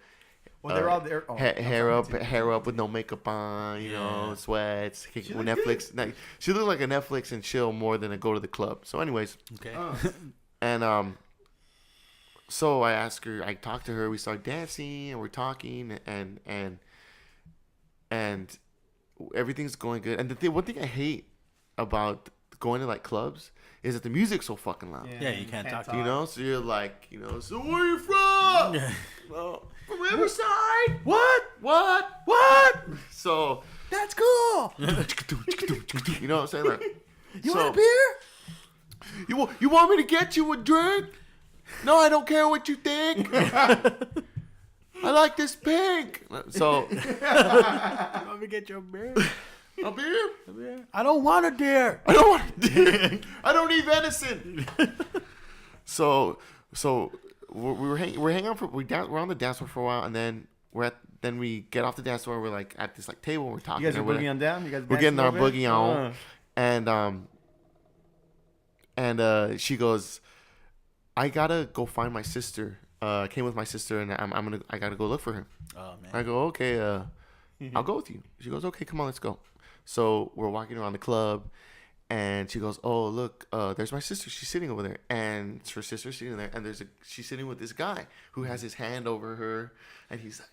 Well, they're all there. Oh,
Hair up with no makeup on, you know,
Yeah.
sweats. With
looked
Netflix, like, she looked like a Netflix and chill more than a go to the club. So, anyways,
Okay.
and so I asked her, I talked to her, we started dancing and we're talking and everything's going good. And one thing I hate about going to like clubs is that the music's so fucking loud.
Yeah, you can't talk to
You know, so you're like, you know, so where you from? Well, from Riverside. What? So
That's cool.
you know what I'm saying? Like,
You want a beer?
You want me to get you a drink? No, I don't care what you think. I like this pink. So
Let me get your beer.
a beer?
I don't want a deer.
I don't want a deer. I don't eat venison. So we're hanging out we're on the dance floor for a while, and then then we get off the dance floor. We're like at this like table. We're talking.
You guys are
or whatever.
boogie on down. You guys.
We're getting
dancing
our
a little
boogie
bit?
on, and she goes, I gotta go find my sister. I came with my sister, and I gotta go look for her.
Oh man.
I go, okay. I'll go with you. She goes, okay, come on, let's go. So we're walking around the club, and she goes, oh, look, there's my sister. She's sitting over there. And it's her sister sitting there, and she's sitting with this guy who has his hand over her, and he's like,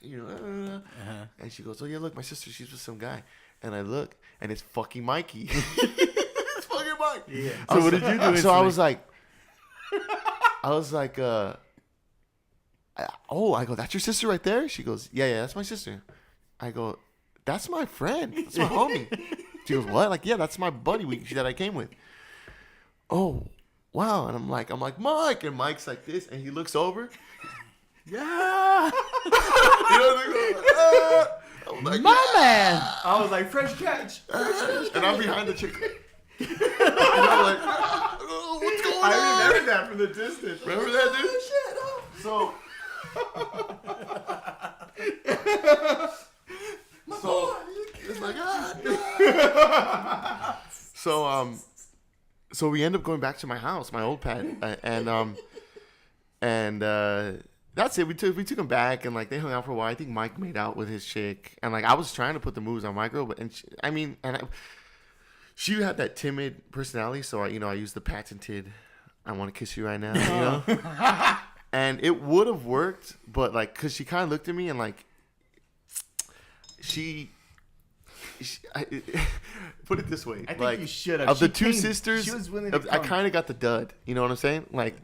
and she goes, oh, yeah, look, my sister, she's with some guy. And I look, and it's fucking Mikey. It's fucking Mike.
Yeah. So what did you do?
So I was like, I go, that's your sister right there? She goes, yeah, that's my sister. I go, that's my friend. That's my homie. She goes, what? Like, yeah, that's my buddy that I came with. Oh, wow. And I'm like, Mike. And Mike's like this, and he looks over. Yeah.
I'm like, my man. I was like, fresh catch.
And I'm behind the chick. And I'm like, what's going on?
I remember that from the distance.
Remember that, dude?
Oh, shit. Oh.
So, it's like, so we end up going back to my house, my old pad, and that's it. We took him back, and like they hung out for a while. I think Mike made out with his chick, and like I was trying to put the moves on my girl, but she had that timid personality, so I used the patented, I want to kiss you right now, and it would have worked, but like, cause she kind of looked at me and like, put it this way,
I think
like,
you should have.
Of the two sisters,
she was willing to
I
come.
kind of got the dud. You know what I'm saying? Like,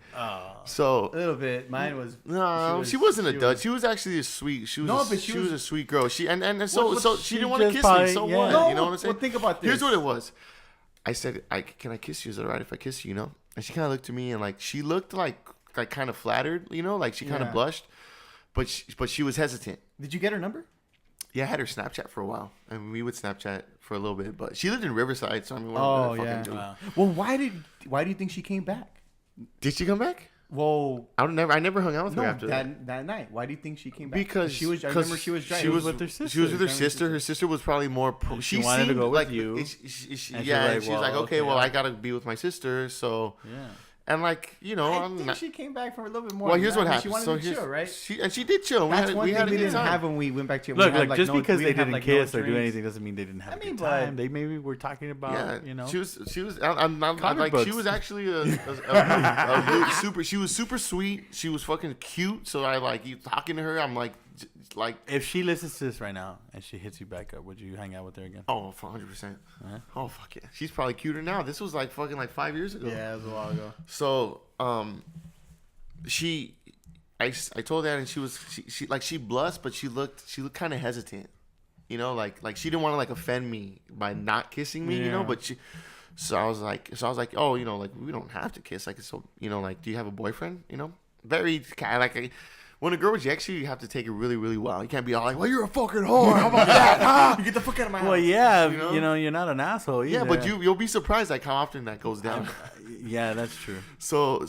so
a little bit. Mine was.
No, she wasn't a dud. She was actually a sweet. She was a sweet girl. She so she didn't want to kiss me. So what?
No,
you know what I'm saying?
Well, think about this.
Here's what it was. I said, can I kiss you? Is it alright if I kiss you? You know? And she kind of looked at me and like she looked like kind of flattered. You know, like she kind of blushed, but she was hesitant.
Did you get her number?
Yeah, I had her Snapchat for a while, and we would Snapchat for a little bit. But she lived in Riverside, so I mean, what
yeah.
fucking do?
Wow. Well, why do you think she came back?
Did she come back?
Well,
I never hung out with her after
that night. Why do you think she came back?
Because
I remember she was driving.
She was
with her sister.
She was with her sister. Her sister was probably more.
She wanted to go with
like
you.
She's like, okay, well, I gotta be with my sister, so
yeah.
And like,
I think she came back for a little bit more.
Well, here's what happened.
She wanted to chill, right?
She did chill.
That's
we had a
we
good
didn't
time.
have when we went back to.
Look, just because they didn't kiss or do anything doesn't mean they didn't have a good time. They maybe were talking about,
She was. I'm not like
books.
she was actually a super. She was super sweet. She was fucking cute. So I like you talking to her. I'm like.
If she listens to this right now and she hits you back up, would you hang out with her again?
Oh, 100%. Oh, fuck yeah. She's probably cuter now. This was like fucking like 5 years ago.
Yeah, it was a while ago.
So, I told that, and she blushed, but she looked kind of hesitant. You know, like she didn't want to like offend me by not kissing me. Yeah. You know, but so I was like, oh, like we don't have to kiss. Like, so like, do you have a boyfriend? You know, very kind of like. When a girl rejects you, you have to take it really, really well. You can't be all like, well, you're a fucking whore. How about that? Huh? You get the fuck out of my house.
Well, yeah, you're not an asshole either.
Yeah, but you'll be surprised like how often that goes down.
Yeah, that's true.
So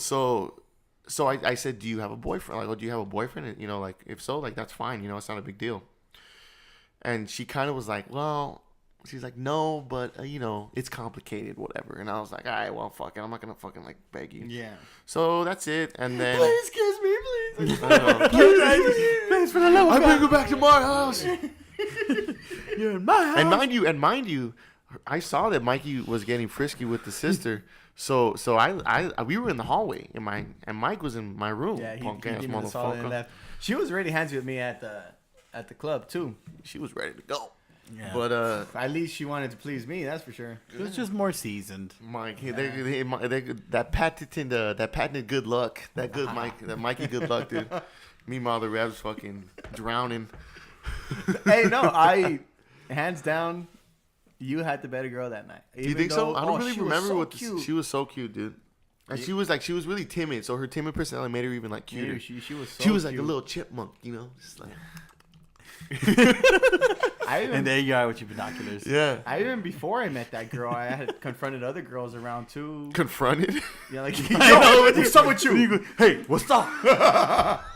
I said, do you have a boyfriend? Like, do you have a boyfriend? And, like, if so, like, that's fine. It's not a big deal. And she kind of was like, well, she's like, no, but, it's complicated, whatever. And I was like, all right, well, fuck it. I'm not going to fucking, like, beg you.
Yeah.
So that's it. And then.
Please kiss me, please.
Please,
for the love of
I
God.
bring her back to my house.
You're in my house.
And mind you, I saw that Mikey was getting frisky with the sister. So we were in the hallway, and Mike was in my room.
Yeah, he
punk ass
gave me the solid and
motherfucker.
left. She was already handsy with me at the club too.
She was ready to go.
Yeah.
But
at least she wanted to please me. That's for sure.
It was just more seasoned.
Mike, that patented good luck, that Mikey good luck, dude. Meanwhile, the Revs fucking drowning.
Hey, no, I hands down, you had the better girl that night.
You think so? I don't really remember what
cute.
she was so cute, dude. And she was really timid, so her timid personality made her even like cuter.
Yeah, she was so
she was like
cute.
a little chipmunk, just like.
And there you are with your binoculars.
Yeah.
Even before I met that girl, I had confronted other girls around too.
Confronted?
Yeah, like,
what's up with you? Hey, what's up?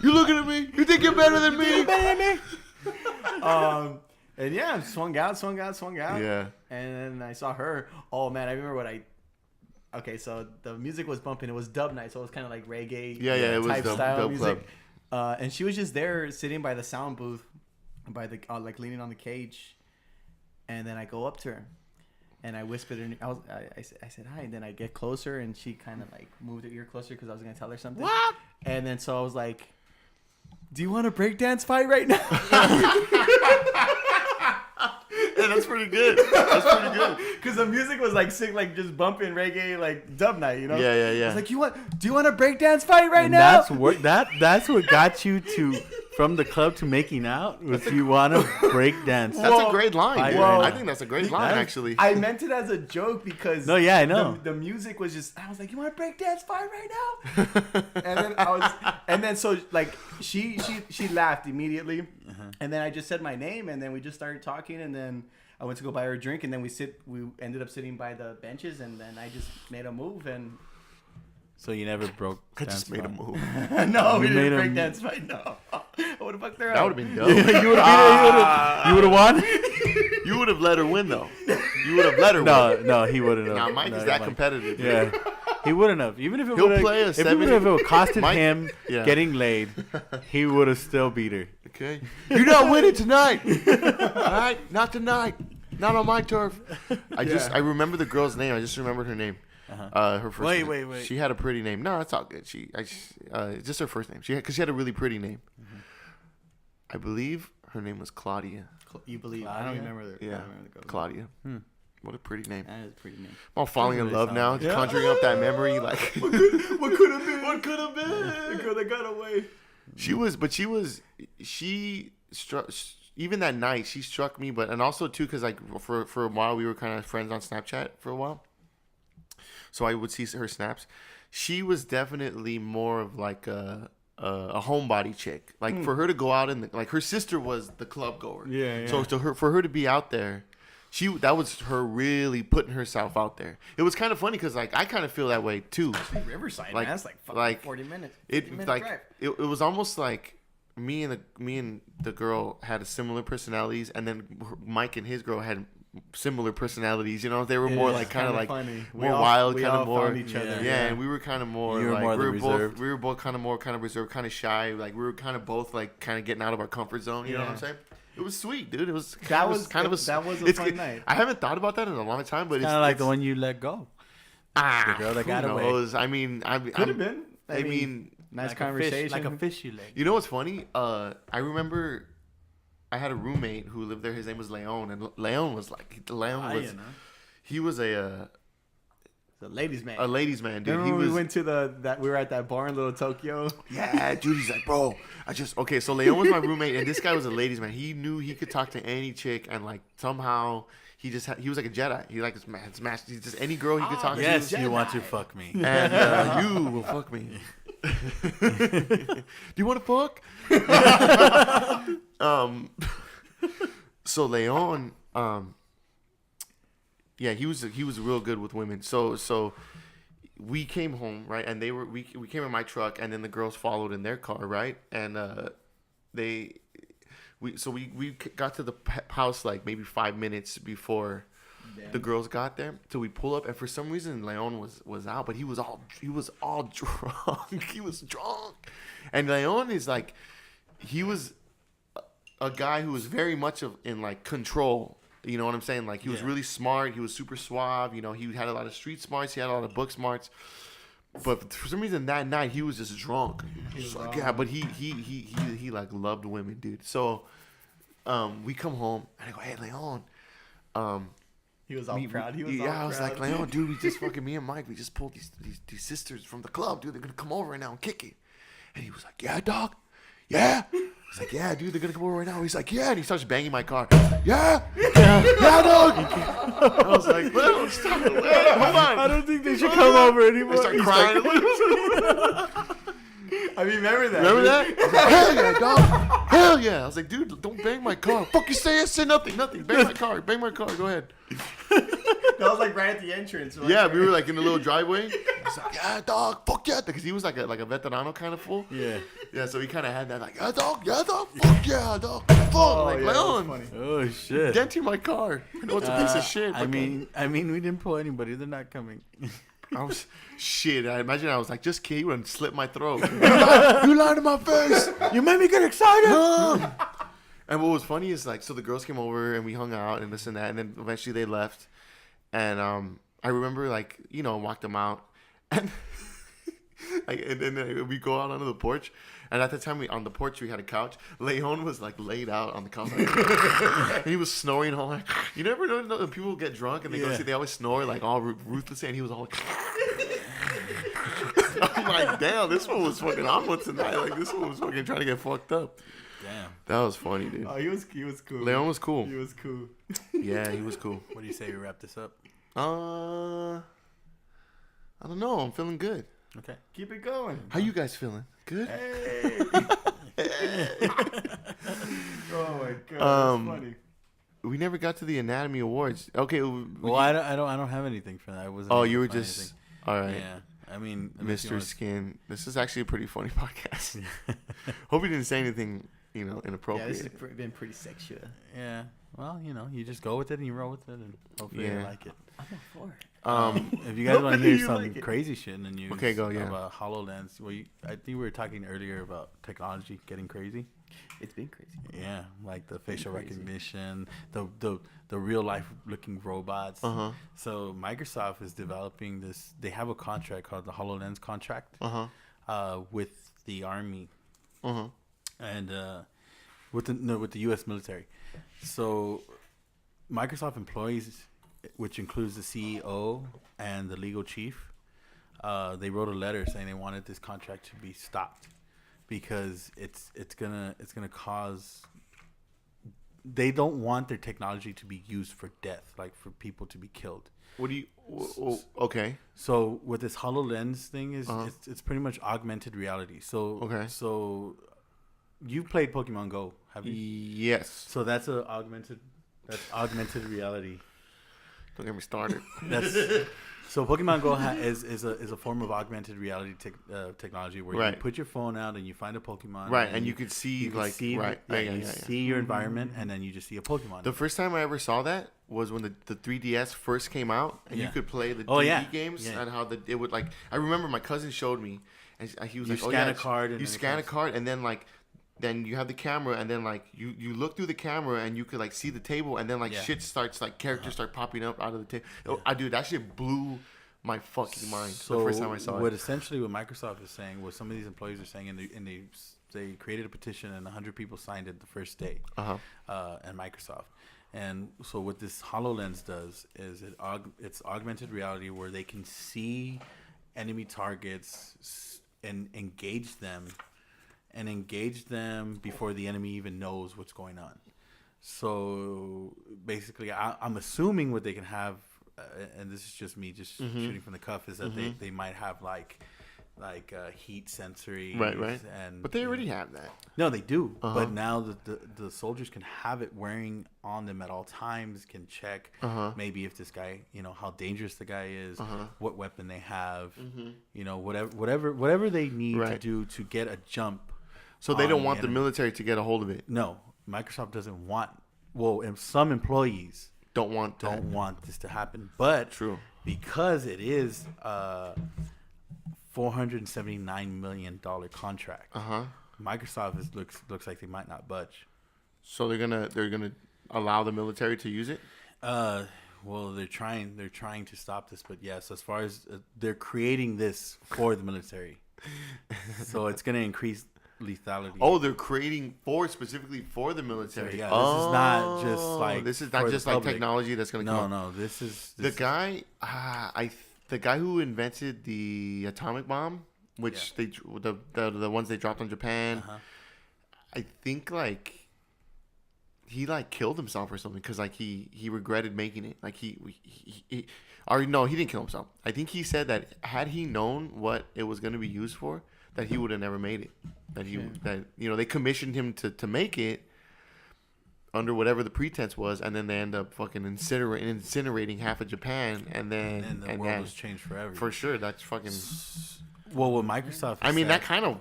You looking at me? You think you're better than me?
And yeah, I swung out.
Yeah.
And then I saw her. Oh man, I remember okay, so the music was bumping. It was dub night, so it was kind of like reggae.
Yeah, it was
type
dub
style
club.
music. And she was just there sitting by the sound booth. by the like leaning on the cage, and then I go up to her, and I whispered her. I said hi, and then I get closer, and she kind of like moved her ear closer because I was gonna tell her something.
What?
And then so I was like, "Do you want a breakdance fight right now?"
Yeah, that's pretty good. That's pretty good.
Because the music was like sick, like just bumping reggae, like dub night, you know?
Yeah.
It's like, do you want a breakdance fight right now?
That's what got you to from the club to making out. If you want to break dance,
That's a great line. Dude.
Whoa.
I think that's a great line, actually.
I meant it as a joke because
No, yeah, I know.
the music was just. I was like, you want a breakdance fight right now? and then so like she laughed immediately, and then I just said my name, and then we just started talking, and then I went to go buy her a drink, and then we ended up sitting by the benches, and then I just made a move, and
So you never broke.
I just made a move.
no, we
You
didn't
made
break
him-
dance fight. No, I would have fucked her
That
up.
would have been dope.
You would have won.
You would have let her win, though. You would have let her win.
No, he wouldn't have.
Now, Mike is that competitive. Dude.
Yeah, he wouldn't have. Even if it
He'll
would
play a
have,
seven-
even if it costed
Mike-
him
yeah.
getting laid, he would have still beat her.
Okay. You're not winning tonight. All right? Not tonight. Not on my turf. I remember the girl's name. I just remembered her name. Her first
Wait,
name.
wait.
She had a pretty name. No, it's all good. It's just her first name. Because she had a really pretty name. I believe her name was Claudia.
You believe? I
Claudia?
don't remember the. I
Yeah,
don't remember the girl's
Claudia. What a pretty name.
name. That is a pretty name.
I'm all falling in
Really
love now,
solid.
conjuring up that memory. Like,
What could have been?
what could have been?
The girl that got away.
She struck. Even that night, she struck me. And also too, because like for a while we were kind of friends on Snapchat for a while. So I would see her snaps. She was definitely more of like a homebody chick. Like for her to go out like her sister was the club goer.
Yeah.
So for her to be out there, that was her really putting herself out there. It was kind of funny because like I kind of feel that way too.
Riverside,
Like-
man. That's like fucking
like,
40 minutes.
It like it was almost like me and the girl had similar personalities, and then Mike and his girl had similar personalities. You know, they were more like kind of like
funny.
more wild, kind of more.
Found each other.
Yeah, and we were kind of more
You were
like
more the
we were both kind of reserved, kind of shy. Like we were kind of both like kind of getting out of our comfort zone. You know what I'm
Yeah.
saying? It was sweet, dude. It was
That was
kind of a
fun night.
I haven't thought about that in a long time, but
Kind of like the one you let go. The girl that got away.
knows? I mean,
Could have been.
I mean,
nice
Like
conversation.
like a fish you let.
you know what's funny? I remember I had a roommate who lived there. His name was Leon, and Leon was he was a
The ladies' man.
ladies' man, dude.
Remember
He
when
was
we went to we were at that bar in Little Tokyo?
yeah, dude. He's like, bro, so Leon was my roommate, and this guy was a ladies' man. He knew he could talk to any chick, and like somehow he was like a Jedi. He like smashed just any girl he could talk to.
Yes, you want to fuck me.
And you will fuck me. Do you want to fuck? So Leon, yeah, he was real good with women. So we came home, right, and we came in my truck, and then the girls followed in their car, right, and we got to the house like maybe 5 minutes before the girls got there. So we pull up, and for some reason Leon was out, but he was all drunk. He was drunk, and Leon is like, he was a guy who was very much in like control. You know what I'm saying? Like he was really smart. He was super suave. You know, he had a lot of street smarts. He had a lot of book smarts. But for some reason that night he was just drunk. Like, yeah, but he like loved women, dude. So we come home and I go, hey Leon.
He was all proud. He was all
I was
proud.
like, Leon, dude, we just fucking me and Mike, we just pulled these sisters from the club, dude. They're gonna come over right now and kick it. And he was like, yeah, dog. Yeah. I was like, yeah, dude, they're gonna come over right now. He's like, yeah, and he starts banging my car. Yeah, dog. I was like, well, stop it. Wait, hold on.
I don't think they should come over anymore.
I start crying.
I remember that.
Remember that? I was like, hell yeah, dog. Hell yeah. I was like, dude, don't bang my car. Fuck you say nothing. Bang my car. Go ahead.
That was like right at the entrance. Right?
Yeah, we were like in the little driveway. He's like, yeah, dog, fuck yeah, because he was like a veterano kind of fool.
Yeah.
Yeah, so he kind of had that like, yeah, dog, fuck yeah, dog, fuck, like
yeah, that was
Leon,
funny.
Oh shit.
denting my car. I know it's a piece of shit.
I
but
mean, we didn't pull anybody. They're not coming.
I was shit. I imagine I was like, just kidding, and slit my throat. You lied to my face.
You made me get excited.
And what was funny is like, so the girls came over and we hung out and this and that, and then eventually they left. And I remember like, you know, walked them out, and and then we go out onto the porch. And at the time, on the porch, we had a couch. Leon was like laid out on the couch, and he was snoring all like. You never know when people get drunk and they go see, they always snore like all ruthlessly, and he was all like. I'm like, damn, this one was fucking on tonight. Like this one was fucking trying to get fucked up.
Damn,
that was funny, dude.
Oh, he was cool.
Leon was cool.
He was cool.
Yeah, he was cool.
what do you say we wrap this up?
I don't know. I'm feeling good.
Okay,
Keep it going.
How you guys feeling? Good.
Hey. Oh my god, that's funny.
We never got to the Anatomy Awards. Okay.
well, I don't have anything for that. I wasn't.
Oh,
able
you
to
were
find
just all right.
anything. Yeah, I mean, unless you
Mr.
wanna-
Skin. This is actually a pretty funny podcast. Hope you didn't say anything, you know,
Yeah,
inappropriate.
this has been pretty sexual.
Yeah. Well, you know, you just go with it and you roll with it, and hopefully you
Yeah.
like it.
I'm not for it.
If you guys want to hear
You
some
like it.
crazy shit in the news,
Okay, go, yeah.
about HoloLens. Well, I think we were talking earlier about technology getting crazy.
It's been crazy.
Yeah, like the facial
Crazy.
recognition, the real life looking robots.
Uh-huh.
So Microsoft is developing this. They have a contract called the HoloLens contract with the Army and with the U.S. military. So Microsoft employees, which includes the CEO and the legal chief, they wrote a letter saying they wanted this contract to be stopped because it's gonna cause. They don't want their technology to be used for death, like for people to be killed.
What do you? Okay.
So what this HoloLens thing is, it's pretty much augmented reality. So
Okay.
So you played Pokemon Go, have you?
Yes.
So that's augmented reality.
Don't get me started.
That's so Pokemon Go is a form of augmented reality technology where
Right.
you put your phone out and you find a Pokemon.
Right, and you could see
you can
like
see,
right.
yeah,
Yeah,
you
yeah, yeah.
see your environment and then you just see a Pokemon.
The first time I ever saw that was when the 3DS first came out, and you
Yeah.
could play the
Oh,
3D
yeah.
games,
Yeah.
and how it would like. I remember my cousin showed me, and he was
You
like, "Oh
scan
yeah,
a card and
you
then it
scan a
comes-
card, and then like." Then you have the camera, and then like you look through the camera, and you could like see the table, and then like
Yeah.
shit starts like characters start popping up out of the table. Oh, dude, that shit blew my fucking mind
So
the first time I saw
what
it.
essentially what Microsoft is saying, what some of these employees are saying, and they created a petition and 100 people signed it the first day, and Microsoft. And so what this HoloLens does is it's augmented reality where they can see enemy targets and engage them before the enemy even knows what's going on. So basically, I'm assuming what they can have, and this is just me shooting from the cuff, is that they might have like heat sensory,
Right.
and
But they already have that.
no, they do. But now the soldiers can have it wearing on them at all times, can check maybe if this guy, how dangerous the guy is, what weapon they have, whatever they need to
Right.
do to get a jump.
So they
on
don't want the
enemy.
military to get a hold of it.
No, Microsoft doesn't want. Well, and some employees
Don't want that.
don't want this to happen, but
True.
because it is $479 million contract. Microsoft looks like they might not budge.
So they're gonna allow the military to use it.
Well, they're trying to stop this, but yes, as far as they're creating this for the military, so it's going to increase lethality.
Oh, they're creating specifically for the military.
So, yeah, this is not just like
this is
for
not
the
just like
public.
technology that's gonna come.
No, this is
The guy, the guy who invented the atomic bomb, which the ones they dropped on Japan, I think like he like killed himself or something because like he regretted making it. Like he or no, he didn't kill himself. I think he said that had he known what it was going to be used for, that he would have never made it. That they commissioned him to make it under whatever the pretense was, and then they end up fucking incinerating half of Japan, and then
the world was changed forever.
For sure, that's fucking.
Well, what Microsoft.
I mean,
said,
that kind of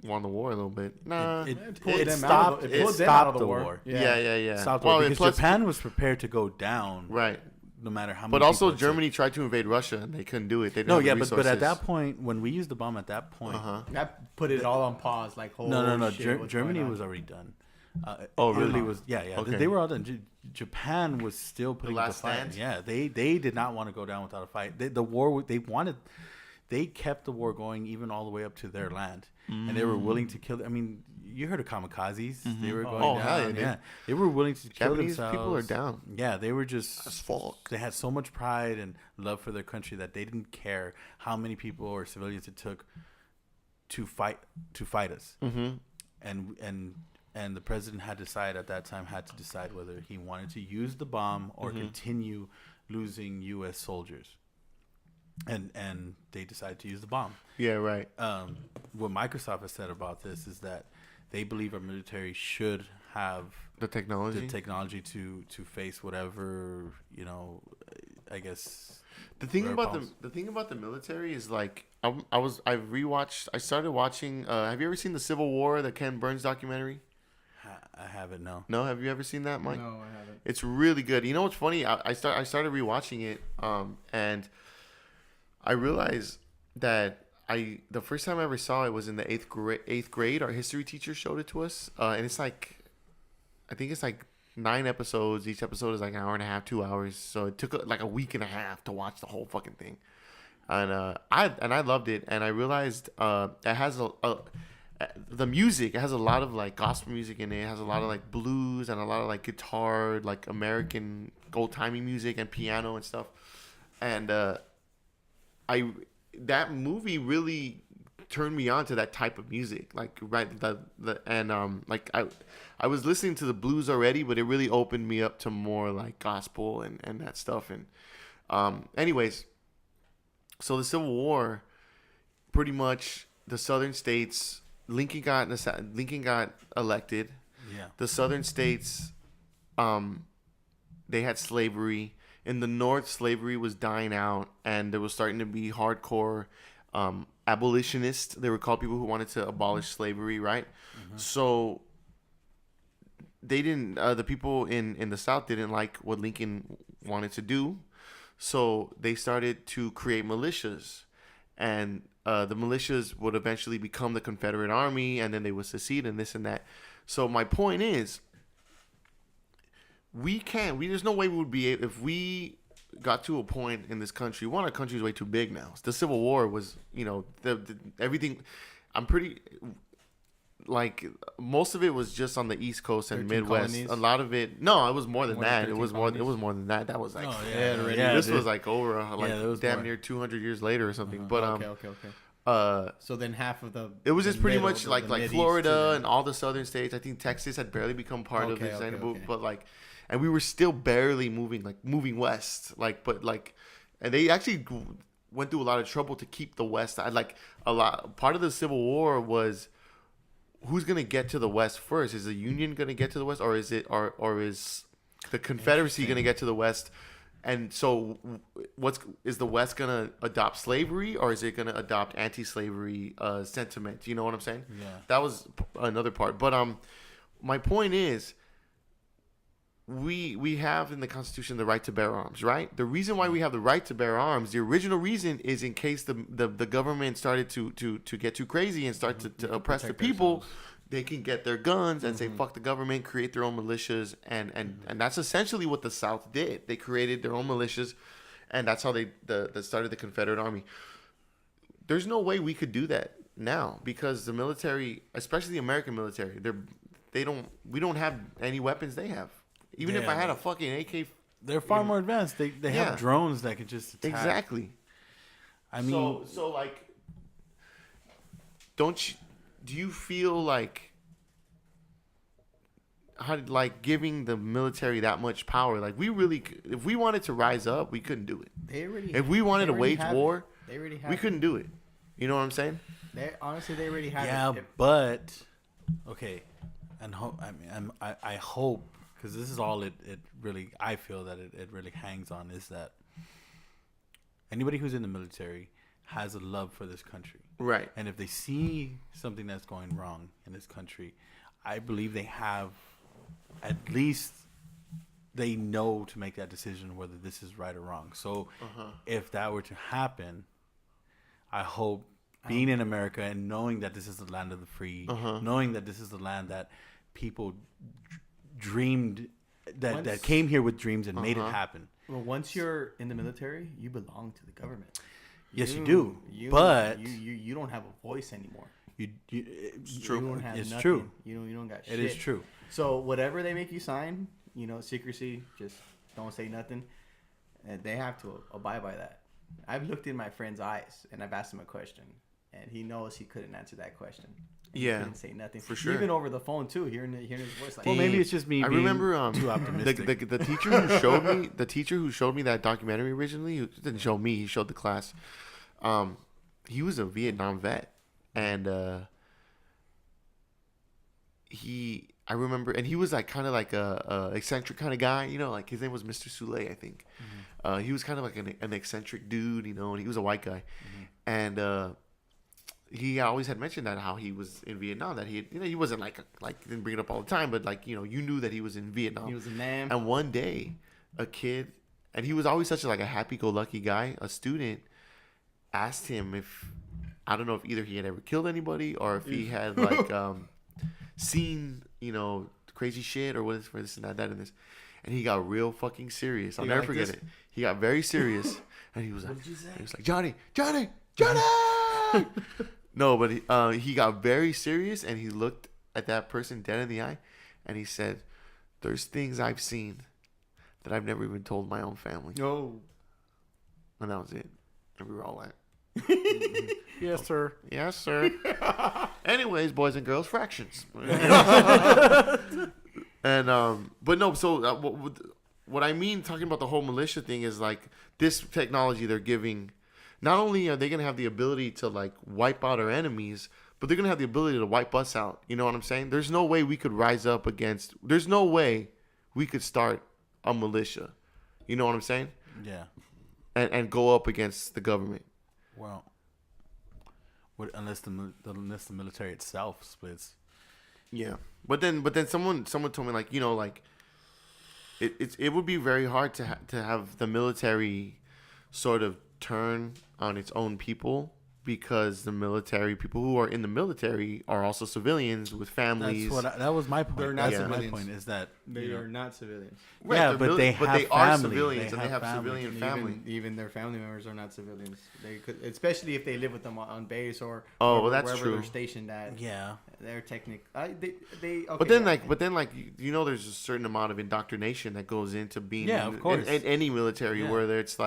won the war a little bit. Nah.
It
stopped
stopped the war.
Yeah.
Yeah.
Stopped
Well,
because
plus-
Japan was prepared to go down.
Right.
no matter how many.
But also,
people it took.
Germany tried to invade Russia and they couldn't do it. They didn't
No,
have the
yeah, but at
resources.
that point, when we used the bomb at that point,
That put it all on pause. Like, holy
no.
shit, what's
Germany
going on?
was already done.
Oh, really?
Italy was, yeah.
Okay.
They were all done. Japan was still putting up the
last
fight.
stand?
Yeah, they did not want to go down without a fight. They kept the war going even all the way up to their land, and they were willing to kill. I mean, you heard of kamikazes? They were going
Oh,
down.
hell yeah, dude.
Yeah, they were willing to kill
Japanese
themselves.
people are down.
Yeah, they were just
As fuck.
They had so much pride and love for their country that they didn't care how many people or civilians it took to fight us.
Mm-hmm.
And the president had to decide whether he wanted to use the bomb or continue losing U.S. soldiers. And they decided to use the bomb.
Yeah, right.
What Microsoft has said about this is that they believe our military should have
The technology.
to face whatever, I guess.
The thing
whatever
about
problems.
the thing about the military is like I started watching. Have you ever seen the Civil War, the Ken Burns documentary?
I haven't, no.
No, have you ever seen that, Mike?
No, I haven't.
It's really good. You know what's funny? I started rewatching it, and I realized that the first time I ever saw it was in the eighth grade. Our history teacher showed it to us, and it's like, I think it's like 9 episodes. Each episode is like an hour and a half, 2 hours. So it took like a week and a half to watch the whole fucking thing, and I loved it. And I realized it has the music. It has a lot of like gospel music in it. It has a lot of like blues and a lot of like guitar, like American old timey music and piano and stuff. And that movie really turned me on to that type of music. Like like I was listening to the blues already, but it really opened me up to more like gospel and that stuff. And anyways, so the Civil War, pretty much the southern states. Lincoln got elected.
Yeah.
The southern states, they had slavery. In the north, slavery was dying out, and there was starting to be hardcore abolitionists. They were called people who wanted to abolish slavery, right? Mm-hmm. So they didn't. The people in the South didn't like what Lincoln wanted to do, so they started to create militias, and the militias would eventually become the Confederate Army, and then they would secede and this and that. So my point is, there's no way we would be able, if we got to a point in this country. One, our country is way too big now. The Civil War was, everything. I'm pretty, like, most of it was just on the East Coast and
13
Midwest.
colonies?
No, it was more than
More
that.
than
It was
13
more. It
colonies?
was more than that. That was like,
This
this was like over,
there was
damn
more.
near 200 years later or something. But
Okay. So then half of the.
it was just
the
pretty
middle,
much
the
like
Mideast to
Florida
the-
and all the southern states. I think Texas had barely become part of the
Okay,
Xenobook,
okay.
but and we were still barely moving west. And they actually went through a lot of trouble to keep the West. Part of the Civil War was who's gonna get to the West first? Is the Union gonna get to the West, or is the Confederacy gonna get to the West? And so, is the West gonna adopt slavery, or is it gonna adopt anti-slavery sentiment? You know what I'm saying?
Yeah.
That was another part. But my point is, we have in the Constitution the right to bear arms, right? The reason why we have the right to bear arms, the original reason, is in case the government started to get too crazy and start to oppress the people. They can get their guns and say fuck the government, create their own militias, and that's essentially what the South did. They created their own militias, and that's how they started the Confederate Army. There's no way we could do that now because the military, especially the American military, we don't have any weapons they have. Even if I had a fucking AK,
they're far more advanced. They have drones that can just attack.
Exactly.
I mean,
so like, do you feel like giving the military that much power? Like, if we wanted to rise up, we couldn't do it. If we wanted to wage war, we couldn't do it. You know what I'm saying?
They already have it.
yeah, but okay, and I hope, because this is all it really, I feel that it really hangs on, is that anybody who's in the military has a love for this country.
Right.
And if they see something that's going wrong in this country, I believe they have at least they know to make that decision whether this is right or wrong. So if that were to happen, I hope being in America and knowing that this is the land of the free, knowing that this is the land that people dreamed that came here with dreams and made it happen.
Well, once you're in the military, you belong to the government.
Yes, you do. But
you don't have a voice anymore.
It's
true. You don't have
it's
nothing.
true.
You don't got shit.
It is true.
So whatever they make you sign, secrecy, just don't say nothing. And they have to abide by that. I've looked in my friend's eyes and I've asked him a question, and he knows he couldn't answer that question.
Yeah,
he didn't say nothing
for sure.
Even over the phone too, hearing his voice. Like,
well, maybe it's just me.
I remember
too optimistic.
the teacher who showed me that documentary originally. Who didn't show me. He showed the class. He was a Vietnam vet, and I remember, and he was like kind of like a eccentric kind of guy, like his name was Mr. Soule, I think. He was kind of like an eccentric dude, and he was a white guy, and he always had mentioned that how he was in Vietnam, that he wasn't like didn't bring it up all the time, but you knew that he was in Vietnam.
He was a man.
And one day, a kid, and he was always such a happy-go-lucky guy. A student asked him if, I don't know if either he had ever killed anybody or if he had seen crazy shit or what is for this and that and this, and he got real fucking serious. I'll never forget it. He got very serious, and he was like, Johnny. No, but he got very serious, and he looked at that person dead in the eye, and he said, "There's things I've seen that I've never even told my own family."
Oh,
and that was it. And we were all like,
"Yes, sir.
Yes, sir." Anyways, boys and girls, fractions. And but no. So what I mean talking about the whole militia thing is this technology they're giving. Not only are they gonna have the ability to wipe out our enemies, but they're gonna have the ability to wipe us out. You know what I'm saying? There's no way we could rise up against. There's no way we could start a militia. You know what I'm saying?
Yeah.
And go up against the government.
Well, unless the military itself splits.
Yeah, but then someone told me it would be very hard to have the military sort of turn on its own people, because the military people who are in the military are also civilians with families.
That was my point.
They're not
civilians. My point is that
they are not civilians.
Right,
yeah, but they
are civilians, and they have
family.
civilian family.
Even their family members are not civilians. They could, especially if they live with them on base or
that's
wherever
true.
they're stationed at.
Yeah,
they're technic. Okay,
but then there's a certain amount of indoctrination that goes into being
of course.
in any military, where it's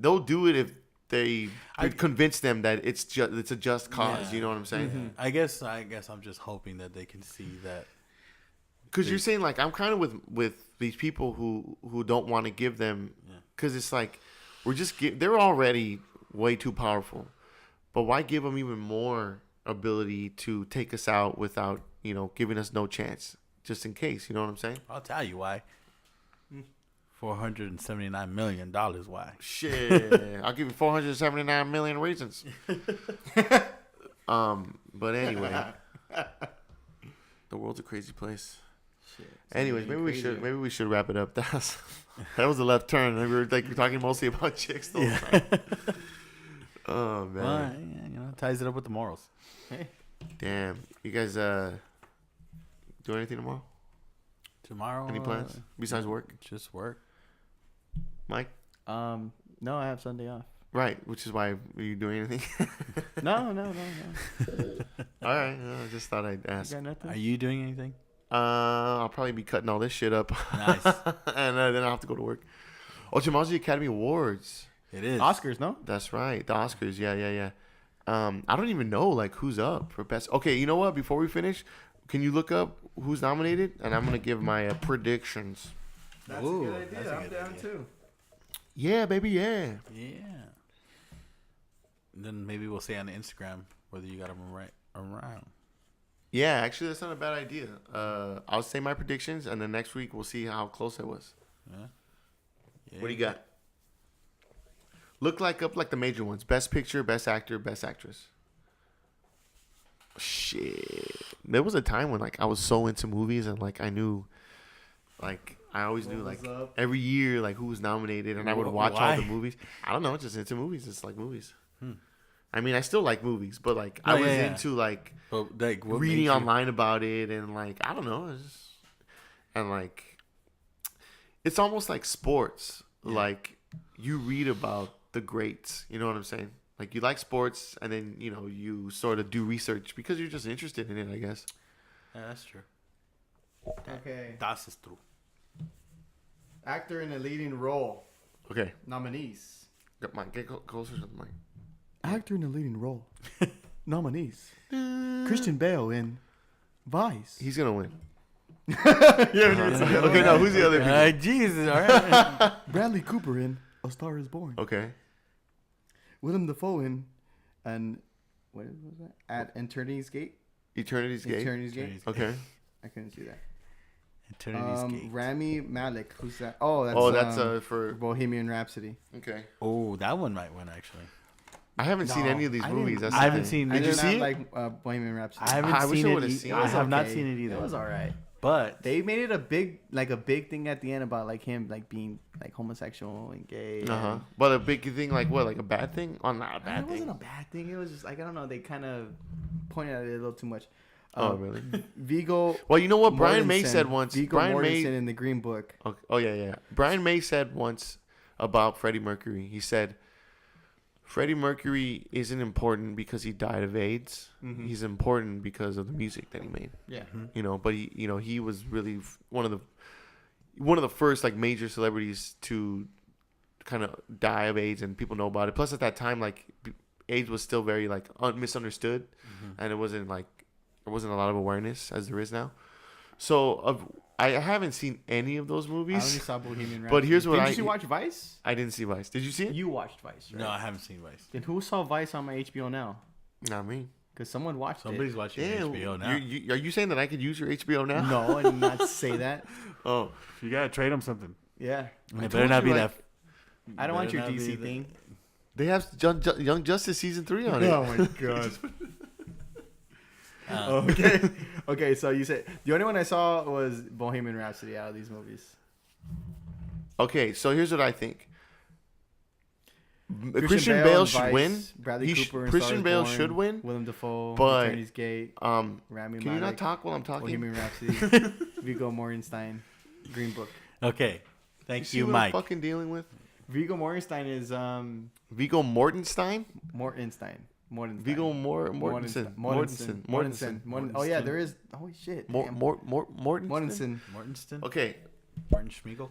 they'll do it if they convince them that it's a just cause.
Yeah.
You know what I'm saying?
Mm-hmm. I guess I'm just hoping that they can see that.
Because you're saying I'm kind of with these people who don't want to give them, because it's they're already way too powerful, but why give them even more ability to take us out without giving us no chance, just in case? You know what I'm saying?
I'll tell you why. $479 million. Why?
Shit, I'll give you 479 million reasons. But anyway, the world's a crazy place.
Shit.
Anyways, maybe we should wrap it up. That was a left turn. We were talking mostly about chicks the whole time. Oh man,
well, ties it up with the morals.
Hey.
Damn, you guys do anything tomorrow?
Tomorrow?
Any plans besides work?
Just work.
Mike?
No, I have Sunday off.
Right, which is why, are you doing anything?
No.
All right, I just thought I'd ask.
You got nothing?
Are you doing anything?
I'll probably be cutting all this shit up.
Nice.
And then I'll have to go to work. Oh, tomorrow's the Academy Awards.
It is.
Oscars, no?
That's right, the Oscars. Yeah. I don't even know who's up for best. Okay, you know what? Before we finish, can you look up who's nominated? And I'm gonna give my predictions.
That's a good idea. I'm down too.
Yeah, baby, yeah.
Yeah. And then maybe we'll say on the Instagram whether you got them right around.
Yeah, actually, that's not a bad idea. I'll say my predictions, and then next week we'll see how close I was.
Yeah.
What do you got? Look up the major ones: Best Picture, Best Actor, Best Actress. Shit, there was a time when I was so into movies and I knew I always knew
What was
like
up?
every year like who was nominated, and I would watch all the movies. I don't know, just into movies. It's like movies. I mean, I still like movies, but like I was into like
like what made
reading
you-
online about it, and like I don't know, and like it's almost like sports. Like you read about the greats. You know what I'm saying? Like you like sports, and then you sort of do research because you're just interested in it, I guess.
Yeah, that's true.
Okay.
Das ist true.
Actor in a leading role.
Okay,
Nominees.
get closer to the mic.
Actor in a leading role. Nominees. Christian Bale in Vice.
He's gonna win.
Yeah,
Okay, no, who's the other people?
Jesus, all right.
Bradley Cooper in A Star Is Born.
Okay.
Willem Dafoe in and what was that? At Eternity's Gate.
Eternity's Gate.
Eternity's Gate.
Okay.
I couldn't see that.
Eternity's Gate.
Rami Malek. Who's that? Oh, that's
for
Bohemian Rhapsody.
okay.
Oh, that one might win actually.
I haven't seen
No,
any of these
I
movies.
didn't-
That's
I
the
haven't
thing.
seen.
I
Did you
didn't
see it?
like Bohemian Rhapsody.
I haven't
I wish
seen
I
it.
would've seen it.
I have not
Okay.
seen it either.
It was alright.
But
They made it a big thing at the end about like him like being like homosexual and gay.
Uh huh.
and-
But a big thing, like what? Like a bad thing? Oh, not a
It
bad thing.
wasn't a bad thing. It was just like I don't know. They kind of pointed at it a little too much.
Oh, really?
Vigo.
Well, you know what Brian May
Mortensen.
said once.
Viggo
Brian
Mortensen
May.
in the Green Book.
Okay. Oh yeah. Brian May said once about Freddie Mercury. He said, Freddie Mercury isn't important because he died of AIDS.
Mhm.
He's important because of the music that he made.
Yeah.
But he was really one of the first like major celebrities to kind of die of AIDS, and people know about it. Plus, at that time, like AIDS was still very like misunderstood, and it wasn't like there wasn't a lot of awareness as there is now. So I haven't seen any of those
I only
movies.
saw Bohemian Rhapsody.
But here's what
Did you watch Vice?
I didn't see Vice. Did you see it?
You watched Vice, right?
no, I haven't seen Vice.
Then who saw Vice on my HBO now?
Not me.
Because someone watched
Somebody's watching
Damn.
HBO now.
Oh,
Are you saying that I could use your HBO now?
it. No, I did not say that.
Oh,
You gotta trade them something.
Yeah.
And it
told
better not
you,
be
like-
that.
I don't want your
Better not be
DC
the-
thing.
they have Young Justice season 3 on it.
Oh my god. Okay. Okay, so you said the only one I saw was Bohemian Rhapsody out of these movies.
Okay, so here's what I think. Christian
Bale
Bale
in
should
Vice,
win.
Bradley Cooper in
Christian
Star
Bale
is Born,
should win.
Willem Dafoe,
but,
Eternity's Gate, Rami
Can you not
Malek,
talk while I'm talking?
Bohemian Rhapsody, Viggo Mortensen, Green Book.
Okay. Thank
see
you,
what
Mike.
I'm fucking dealing with?
Viggo Mortensen is
Viggo Mortensen?
Mortensen.
Viggo Mortensen.
Mortensen. Oh yeah, there is. Holy shit. damn.
Mortensen.
Mortensen.
Mortensen.
Okay,
Martin Schmiegel.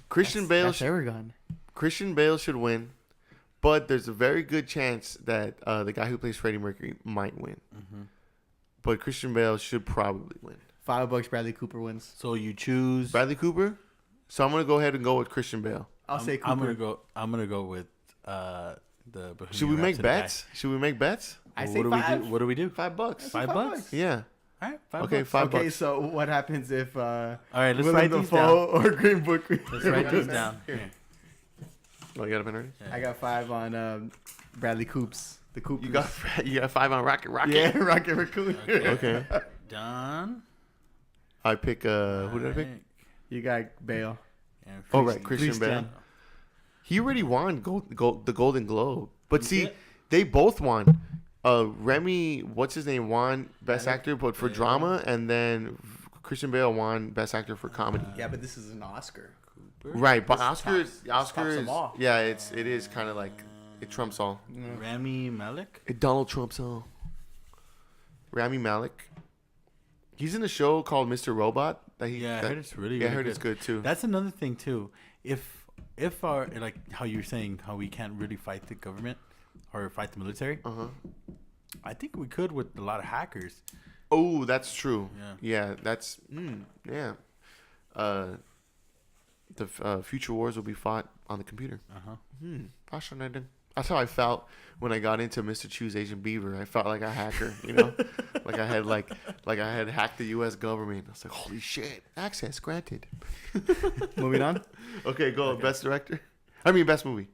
Christian Bale.
That's Aragon.
Christian Bale should win, but there's a very good chance that the guy who plays Freddie Mercury might win. But Christian Bale should probably win.
$5 Bradley Cooper wins.
So you choose.
Bradley Cooper. So I'm gonna go ahead and go with Christian Bale.
I'll say Cooper.
I'm gonna go with the. Bohemian
Should we make
Rhapsody
bets? Should we make bets?
I
guy.
say
What do
five.
we do? What do we do?
$5.
$5?
Yeah.
All right. $5.
Okay, $5.
Okay, so what happens if
All right. Let's
Willem
write these
Dafoe
down.
or Green Book?
Let's write these down. Here.
Oh, you got a pen ready?
I got 5 on Bradley Coops. The Coopers.
You got 5 on Rocket.
Yeah, Rocket Raccoon.
Okay.
Done.
I pick who did I pick?
You got Bale.
And
Oh, right, Christian Bale.
Christian.
He already won the Golden Globe. But
He
see,
did?
they both won. Remy, what's his name, won Best
Malek?
Actor, but for
Yeah.
drama, and then Christian Bale won Best Actor for comedy.
Yeah, but this is an Oscar.
Right, but
This
Oscar
tops
is
them all.
yeah, it is kind of like it trumps all.
Rami Malek.
Donald Trump's all. Rami Malek. He's in a show called Mr. Robot. That he,
Yeah, I
that-
heard it's really.
yeah, I
really
heard it's good too.
That's another thing too. If our like how you're saying how we can't really fight the government or fight the military, I think we could with a lot of hackers.
Oh, that's true.
Yeah.
Yeah, that's yeah. The future wars will be fought on the computer. Fascinating. That's how I felt when I got into Mr. Choose Asian Beaver. I felt like a hacker, you know, like I had hacked the U.S. government. I was like, holy shit, access granted.
Moving on.
Okay, go. Best director. I mean, best movie.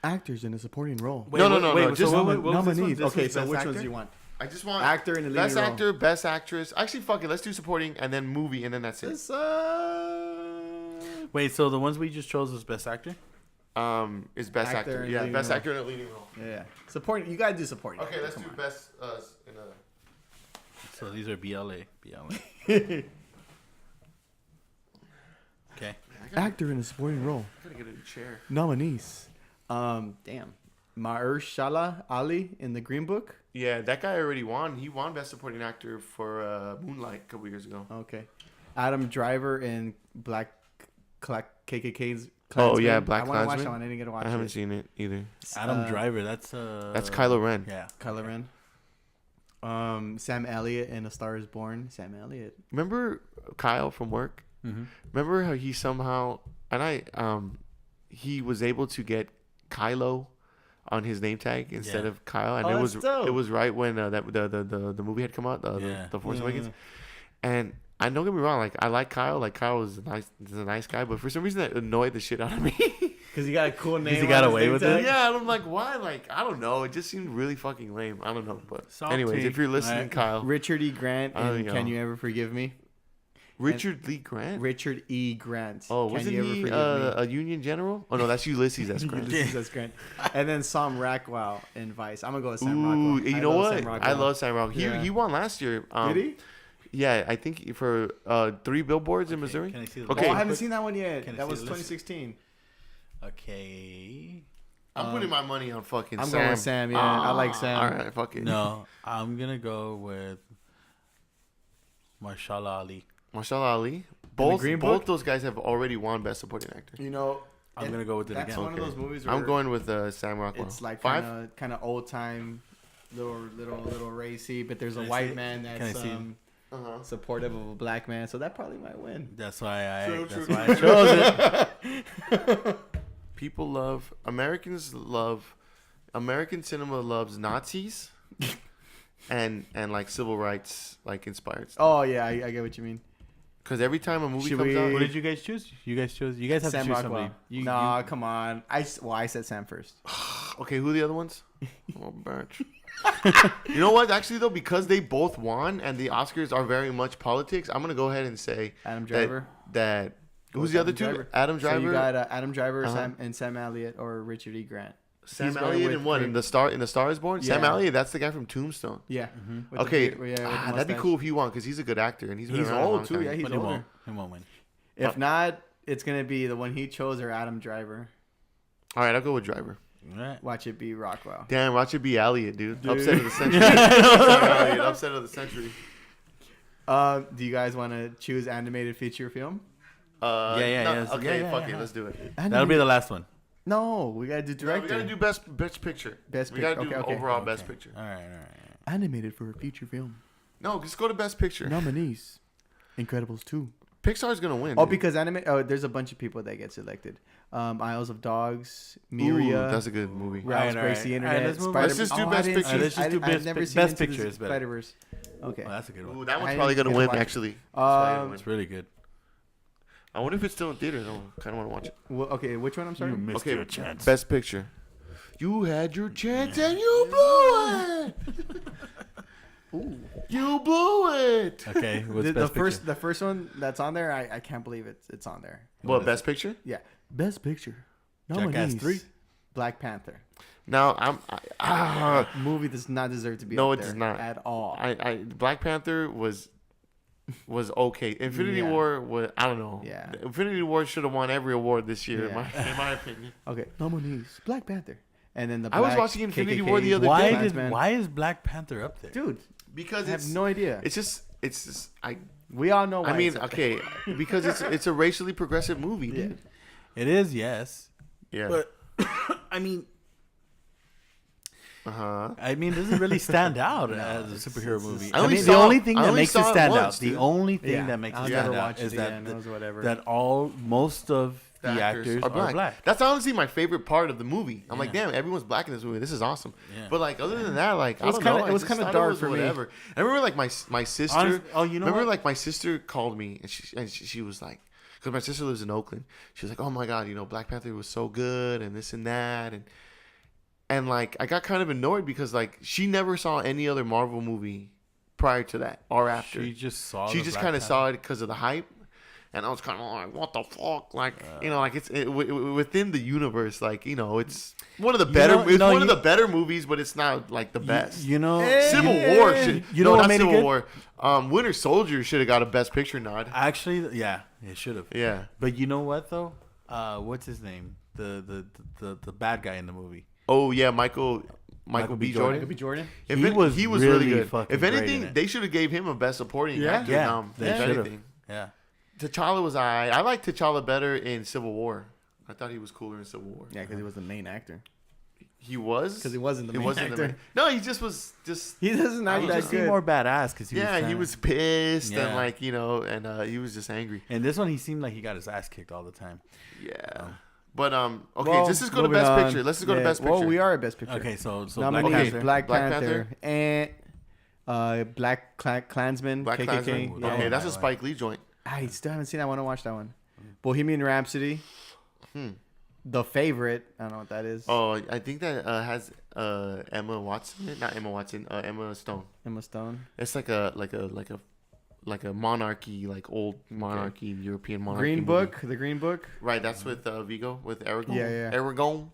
Actors in a supporting role.
No, just
so what was this one?
Nominees.
This
Okay,
was
so
best
which
actor?
ones do you want?
I just want
Actor in a leading
best
role.
actor, best actress. Actually, fuck it. Let's do supporting and then movie, and then that's it.
Wait, so the ones we just chose was best actor?
Is best
Actor
actor.
in
Yeah,
leading
best
role.
actor in a leading role.
Yeah. Supporting. You gotta do supporting.
Okay, let's
Come
do
on.
best in a.
So these are BLA. Okay.
Actor in a supporting role.
I gotta get a chair.
Nominees. Damn. Mahershala Ali in The Green Book.
Yeah, that guy already won. He won best supporting actor for Moonlight a couple years ago.
Okay. Adam Driver in KKK's.
Oh, yeah,
Klansman.
Black
I want to watch
Klansman?
that one. I didn't get to watch
I haven't
it.
seen it either.
Adam Driver. That's
Kylo Ren.
Yeah.
Kylo Ren. Sam Elliott in A Star Is Born. Sam Elliott.
Remember Kyle from work?
Mm-hmm.
Remember how he somehow he was able to get Kylo on his name tag instead
Yeah.
of Kyle, and
Oh, that's dope.
it was right when that the movie had come out, the Force Awakens, and. I don't get me wrong, like I like Kyle. Like Kyle is a nice guy, but for some reason that annoyed the shit out of me.
Because he got a cool name.
he got away with it?
Yeah, and I'm like, why? Like I don't know. It just seemed really fucking lame. I don't know, but
Salty.
anyways, if you're listening,
Alright.
Kyle,
Richard E. Grant
I don't
in
know.
Can You Ever Forgive Me?
Richard Lee Grant.
Richard E. Grant.
Oh,
Can
wasn't
You Ever
he
Forgive Me?
a Union general? Oh no, that's Ulysses. That's Grant.
Ulysses S. Grant. And then Sam Rockwell in Vice. I'm gonna go with Sam
Ooh,
Rockwell.
you
I
know
love
what?
Sam
I
Rockwell.
love Sam Rockwell.
Yeah.
He won last year.
Did he?
Yeah, I think for 3 billboards in Missouri.
Can I see the
Okay.
Oh, I haven't seen that one yet.
Can I
That
see
was
the list?
2016.
Okay.
I'm putting my money on fucking
I'm
Sam.
going with Sam. Yeah, I like Sam.
All right, fuck it.
No, I'm gonna go with Marshall Ali.
Marshall Ali.
Green
Both
Book?
those guys have already won Best Supporting Actor.
You know,
I'm gonna go with it
that's
again.
one of
Okay.
those movies where
I'm going with Sam Rockwell.
it's like
5.
kind of old time, little racy, but there's a
Can I
white
see-
man
can I
that's
see?
supportive of a black man, so that probably might win.
That's why
True,
that's
true,
why
true.
I chose it.
American cinema loves Nazis and like civil rights like inspired stuff.
Oh yeah, I get what you mean.
Because every time a movie
Should
comes
we-
out,
What did you guys choose? You guys have
Sam
to choose
Rockwell.
somebody.
Nah, come on. I said Sam first.
okay, who are the other ones? Oh, bitch. You know what? Actually, though, because they both won and the Oscars are very much politics, I'm gonna go ahead and say
Adam Driver.
that
Go
who's
with
the other
Adam
two?
Driver.
Adam Driver,
So you got Adam Driver,
Uh-huh.
Sam Elliott, or Richard E. Grant.
Sam
he's going
Elliott,
with
and what?
Green-
In the Star is Born. Sam
Yeah.
Elliott, that's the guy from Tombstone.
Yeah. With
Okay,
the beard- with the
that'd be
mustache.
cool if he won because he's a good actor and he's been
He's
around a long
old too.
time.
Yeah, he's
But he
older.
won't. He won't win.
If not, it's gonna be the one he chose or Adam Driver.
All right, I'll go with Driver.
All right.
Watch it be Rockwell.
Damn, watch it be Elliott, dude.
Dude.
Upset of the century. Sam Elliott, upset of the century.
Do you guys want to choose animated feature film?
Yeah, yes.
Okay,
Yeah,
fuck
yeah.
it, let's do it.
That'll be the last one.
No, we gotta do
No,
director.
we gotta do best picture.
Best
We gotta
pic-
do
okay.
overall best picture.
All right.
Animated for a feature film.
No, just go to best picture.
Nominees: Incredibles 2.
Pixar's gonna win.
Oh,
dude.
because there's a bunch of people that get selected. Isles of Dogs,
Ooh,
Miria,
that's a good movie.
Ralph
Alright,
Breaks the
alright.
Internet.
Let's move on.
Spider-
Let's just do
I
Best
didn't-
Picture.
Let's just do
I've never seen
Best
Into the
Picture is better.
Spider-Verse. Okay.
Oh, that's a good one.
Ooh, that one's
I
probably
didn't
gonna
get
win.
to watch it.
Actually, It's probably gonna win.
It's really good.
I wonder if it's still in theaters. I kind of want to watch it.
Well, okay, which one? I'm sorry.
missed
Okay,
your chance.
best picture. You had your chance and you blew it.
Ooh.
You blew it.
Okay, what's
The
best
first,
picture?
the first one that's on there, I can't believe it's on there.
What best picture?
Yeah, best picture.
Jackass
Nominees:
3.
Black Panther.
Now
Movie does not deserve to be.
No,
up
it does
there
not.
at all.
Black Panther was okay. Infinity
Yeah.
War was I don't know.
Yeah.
Infinity War should have won every award this year in
Yeah.
my opinion.
Okay, nominees: Black Panther, and then the.
I was
Black
watching Infinity
KKK
War the other
Why
day.
did why is Black Panther up there?
Dude,
Because
I have
it's
no idea.
it's just
We all know. Why
I mean
it's up there.
okay because it's a racially progressive movie,
Yeah.
dude.
It is, yes.
Yeah.
But I mean,
Uh-huh.
it doesn't really stand out as a superhero movie.
I only
the
saw-
only thing
I
that
only
makes it
saw it
stand
once,
out,
dude.
the only thing
Yeah,
that makes
I'll
it
never
stand
watch
out
it
is
again,
that
it was whatever.
that most of the actors are black.
That's honestly my favorite part of the movie. I'm like,
Yeah.
damn, everyone's black in this movie. This is awesome.
Yeah.
But like, other than that, like,
It was
I don't
kinda-
know.
it was
I just
kinda
thought
dark
was
for me.
whatever. I remember like my sister.
You know
remember
what?
like my sister called me and she was like, because my sister lives in Oakland. She was like, oh my god, Black Panther was so good and this and that and like I got kind of annoyed because like she never saw any other Marvel movie prior to that or after.
She just saw.
She
the
just
Black
kind of
Panther.
saw it because of the hype. and I was kind of like, what the fuck, like like it's within the universe, like it's one of the better, one of the better movies, but it's not like the best. Civil War should, not Civil War. Winter Soldier should have got a Best Picture nod.
Actually, yeah, it should have.
Yeah,
but you know what though? What's his name? The bad guy in the movie.
Oh yeah, Michael B. Jordan.
Michael B. Jordan.
He was really good.
fucking
If anything,
great in it.
they should have gave him a Best Supporting Actor.
Yeah, they
if
should have.
anything.
Yeah.
T'Challa was I like T'Challa better in Civil War. I thought he was cooler in Civil War.
Yeah, because he was the main actor.
He was?
Because he wasn't the main actor.
No, he just was
He doesn't act
He
that
just seemed
good.
more badass because
he was pissed
Yeah.
and like and he was just angry.
And this one, he seemed like he got his ass kicked all the time.
Yeah. But okay,
Well,
let's just go to
moving
Best
on.
Picture. Let's just go to
Yeah,
Best Picture.
Well, we are at Best Picture.
Okay, so
Nominees:
Black Panther.
Black Panther, and Black Klansman,
Black
KKK.
Klansman.
Yeah.
Okay, that's a Spike Lee joint.
I still haven't seen that. I want to watch that one. Bohemian Rhapsody. The Favorite. I don't know what that is.
Oh, I think that has Emma Watson. Not Emma Watson. Emma Stone.
Emma Stone.
It's like a monarchy, like old monarchy, European monarchy.
Green
movie.
Book. The Green Book.
Right, that's with Vigo, with Aragorn.
Yeah.
Aragorn.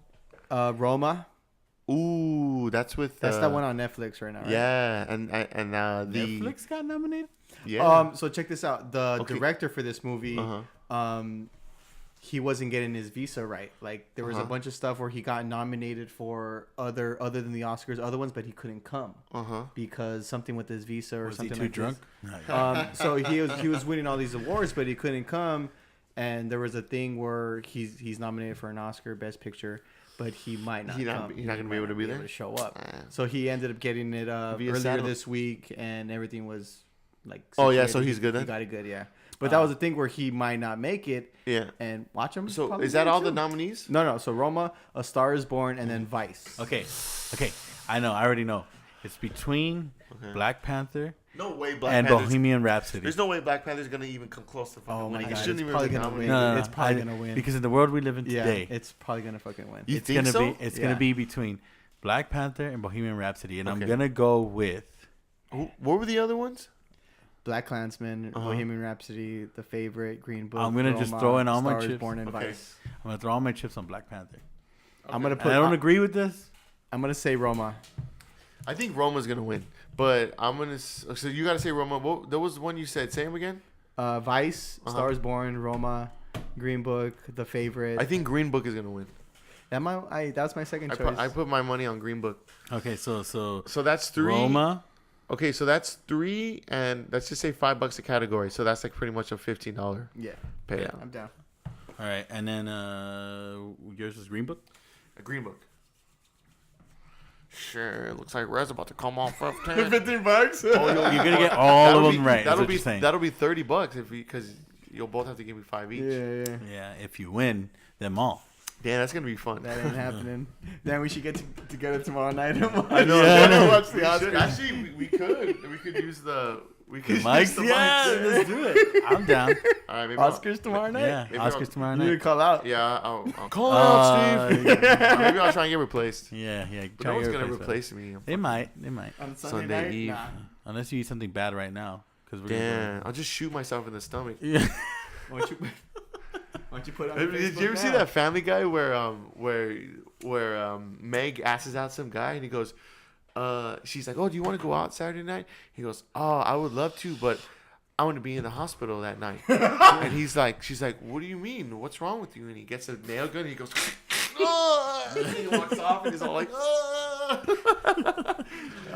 Roma.
Ooh, that's with.
That's that one on Netflix right now. Right?
Yeah, and the
Netflix got nominated.
yeah.
So check this out. The director for this movie.
Uh-huh.
He wasn't getting his visa right. Like there was a bunch of stuff where he got nominated for other than the Oscars, other ones, but he couldn't come because something with his visa or
Was he
something
too
like
drunk?
this. So he was winning all these awards, but he couldn't come. And there was a thing where he's nominated for an Oscar Best Picture, but he might not come.
He's not gonna be able to be there.
To show up. So he ended up getting it earlier
satellite.
this week, and everything was like.
Oh, yeah,
situated.
so he's good then?
He got it good, yeah. But that was the thing where he might not make it.
Yeah.
And watch him.
So
probably
is that
get it
all the
too.
nominees?
No. So Roma, A Star Is Born, and then Vice.
Okay. I know. I already know. It's between Black Panther
No way, Black
and
Panther's.
Bohemian Rhapsody.
There's no way Black Panther's gonna even come close to fucking
Oh my
winning. It
god,
shouldn't
it's
even
probably
be
gonna win.
nominated.
It's probably gonna win.
Because in the world we live in today,
it's probably gonna fucking win.
You
it's
think
gonna
so?
be gonna be between Black Panther and Bohemian Rhapsody, and I'm
Okay.
gonna go with.
What were the other ones?
Black Klansman, Bohemian Rhapsody, The Favorite, Green Book.
I'm gonna just
Roma,
throw in all my
Star Is
chips.
Born, and
Okay.
Vice.
I'm gonna throw all my chips on Black Panther.
I'm gonna
And
put.
I don't agree with this.
I'm gonna say Roma.
I think Roma's gonna win, but I'm gonna. So you gotta say Roma. What, there was one you said. Say him again.
Vice, Star Is Born, Roma, Green Book, The Favorite.
I think Green Book is gonna win.
That's my second choice.
I put my money on Green Book.
Okay, so
So that's 3.
Roma.
Okay, so that's 3, and let's just say $5 a category. So that's like pretty much a $15
Yeah,
payout.
I'm down.
All right, and then yours is Green Book.
A Green Book. Sure, it looks like Red's about to come off 15.
$15.
You're gonna get all of them right.
That'll
That's what
be
you're saying.
that'll be $30 if because you'll both have to give me 5 each.
Yeah.
Yeah, if you win them all.
Damn, that's gonna be fun.
That ain't happening. Then we should get together tomorrow night.
I know.
Yeah, I know.
Watch the
We should-
Oscars.
Actually, we could use the
Mike's,
use the
yeah,
mics.
let's do it. I'm down.
All right, maybe
Oscars tomorrow night.
Yeah,
Maybe I'll-
Oscars tomorrow
You need to
night.
call out.
Yeah, I'll call out, Steve. Maybe I'll try and get replaced.
Yeah.
But
try
no one's
your
gonna
replace
replace me.
They might.
On
Sunday
night?
Eve.
Nah.
Unless you eat something bad right now. Cause we're
Damn, I'll just shoot myself in the stomach.
Yeah.
Why don't you put it on your
Did
Facebook
you ever see
now?
that Family Guy where Meg asks out some guy and he goes, she's like, "Oh, do you want to go out Saturday night?" He goes, "Oh, I would love to, but I want to be in the hospital that night." And she's like, "What do you mean? What's wrong with you?" And he gets a nail gun and he goes, "Ah!" And he walks off and he's all like, "Ah!"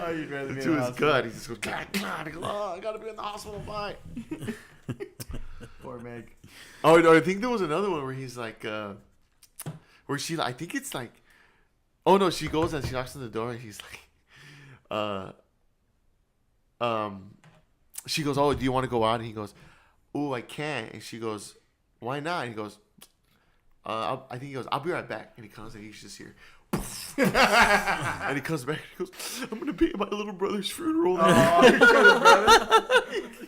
Oh, you'd rather be
to
in the
his
hospital.
gut. He just goes, "God, God." He goes, "Oh, I gotta be in the hospital. Bye."
Poor Meg.
Oh, no, I think there was another one where he's like, where she, I think it's like, oh no, she goes and she knocks on the door and he's like, she goes, "Oh, do you want to go out?" And he goes, "Oh, I can't." And she goes, "Why not?" And he goes, I think he goes, "I'll be right back." And he comes and he's just here. And he comes back and he goes, "I'm going to be at my little brother's funeral now."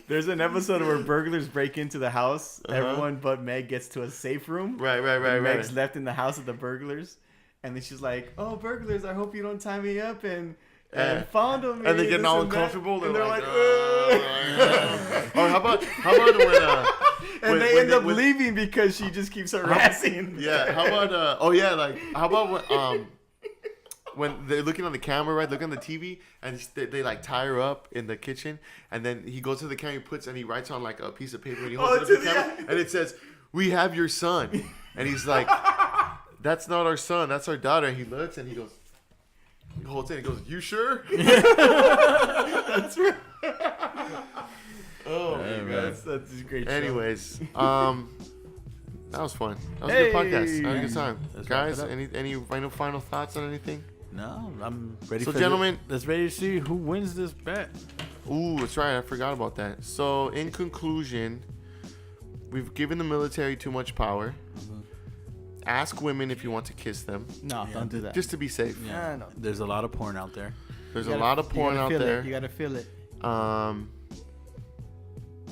There's an episode where burglars break into the house. Everyone but Meg gets to a safe room.
Right.
And Meg's left in the house of the burglars. And then she's like, "Oh, burglars, I hope you don't tie me up and fondle me."
And they're getting
this
all
and that."
uncomfortable.
And they're like,
Or how about when
And they end up leaving because she just keeps harassing.
Yeah. How about how about when they're looking on the camera, right? Looking on the TV, and they like tie her up in the kitchen, and then he goes to the camera, he writes on like a piece of paper, and he holds it up to the camera, and it says, "We have your son," and he's like, "That's not our son, that's our daughter." And he looks and he goes, he holds it, and he goes, "You sure?"
That's right.
Oh my god,
that's a great.
Anyways, that was fun. That was a good podcast. I had a good time,
Let's
guys.
wrap it
Any final thoughts on anything?
No, I'm ready.
So,
for
gentlemen,
let's ready to see who wins this bet.
Ooh, that's right. I forgot about that. So, in conclusion, we've given the military too much power.
Mm-hmm.
Ask women if you want to kiss them,
No, don't do that.
just to be safe.
Yeah,
no.
there's a lot of porn out there.
There's a lot of porn out there.
You gotta feel it.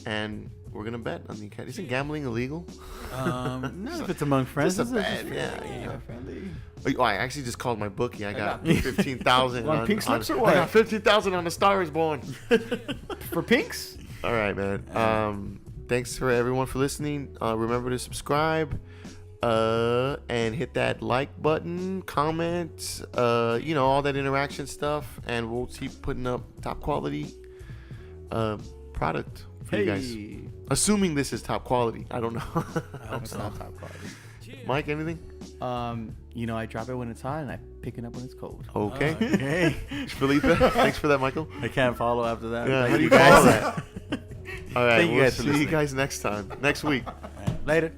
And we're gonna bet on the cat. Isn't gambling illegal?
Not if it's among friends.
Just a
It's
bet,
just-
yeah.
Friendly.
Oh, I actually just called my bookie. I got
got
15,000
On pink slips or
I
what?
got 15,000 on the Star is Born.
For pinks?
All right, man. Thanks for everyone for listening. Remember to subscribe, and hit that like button, comment, all that interaction stuff, and we'll keep putting up top quality product for you guys. Assuming this is top quality. I don't know.
I hope
It's
so.
not top quality.
Mike, anything?
I drop it when it's hot and I pick it up when it's cold.
Okay.
Okay.
Felipe, thanks for that, Michael.
I can't follow after that.
Yeah,
Thank
how do you
guys.
follow that? All right,
Thank you
we'll
guys for
see you
listening.
guys next time. Next week.
All right, later.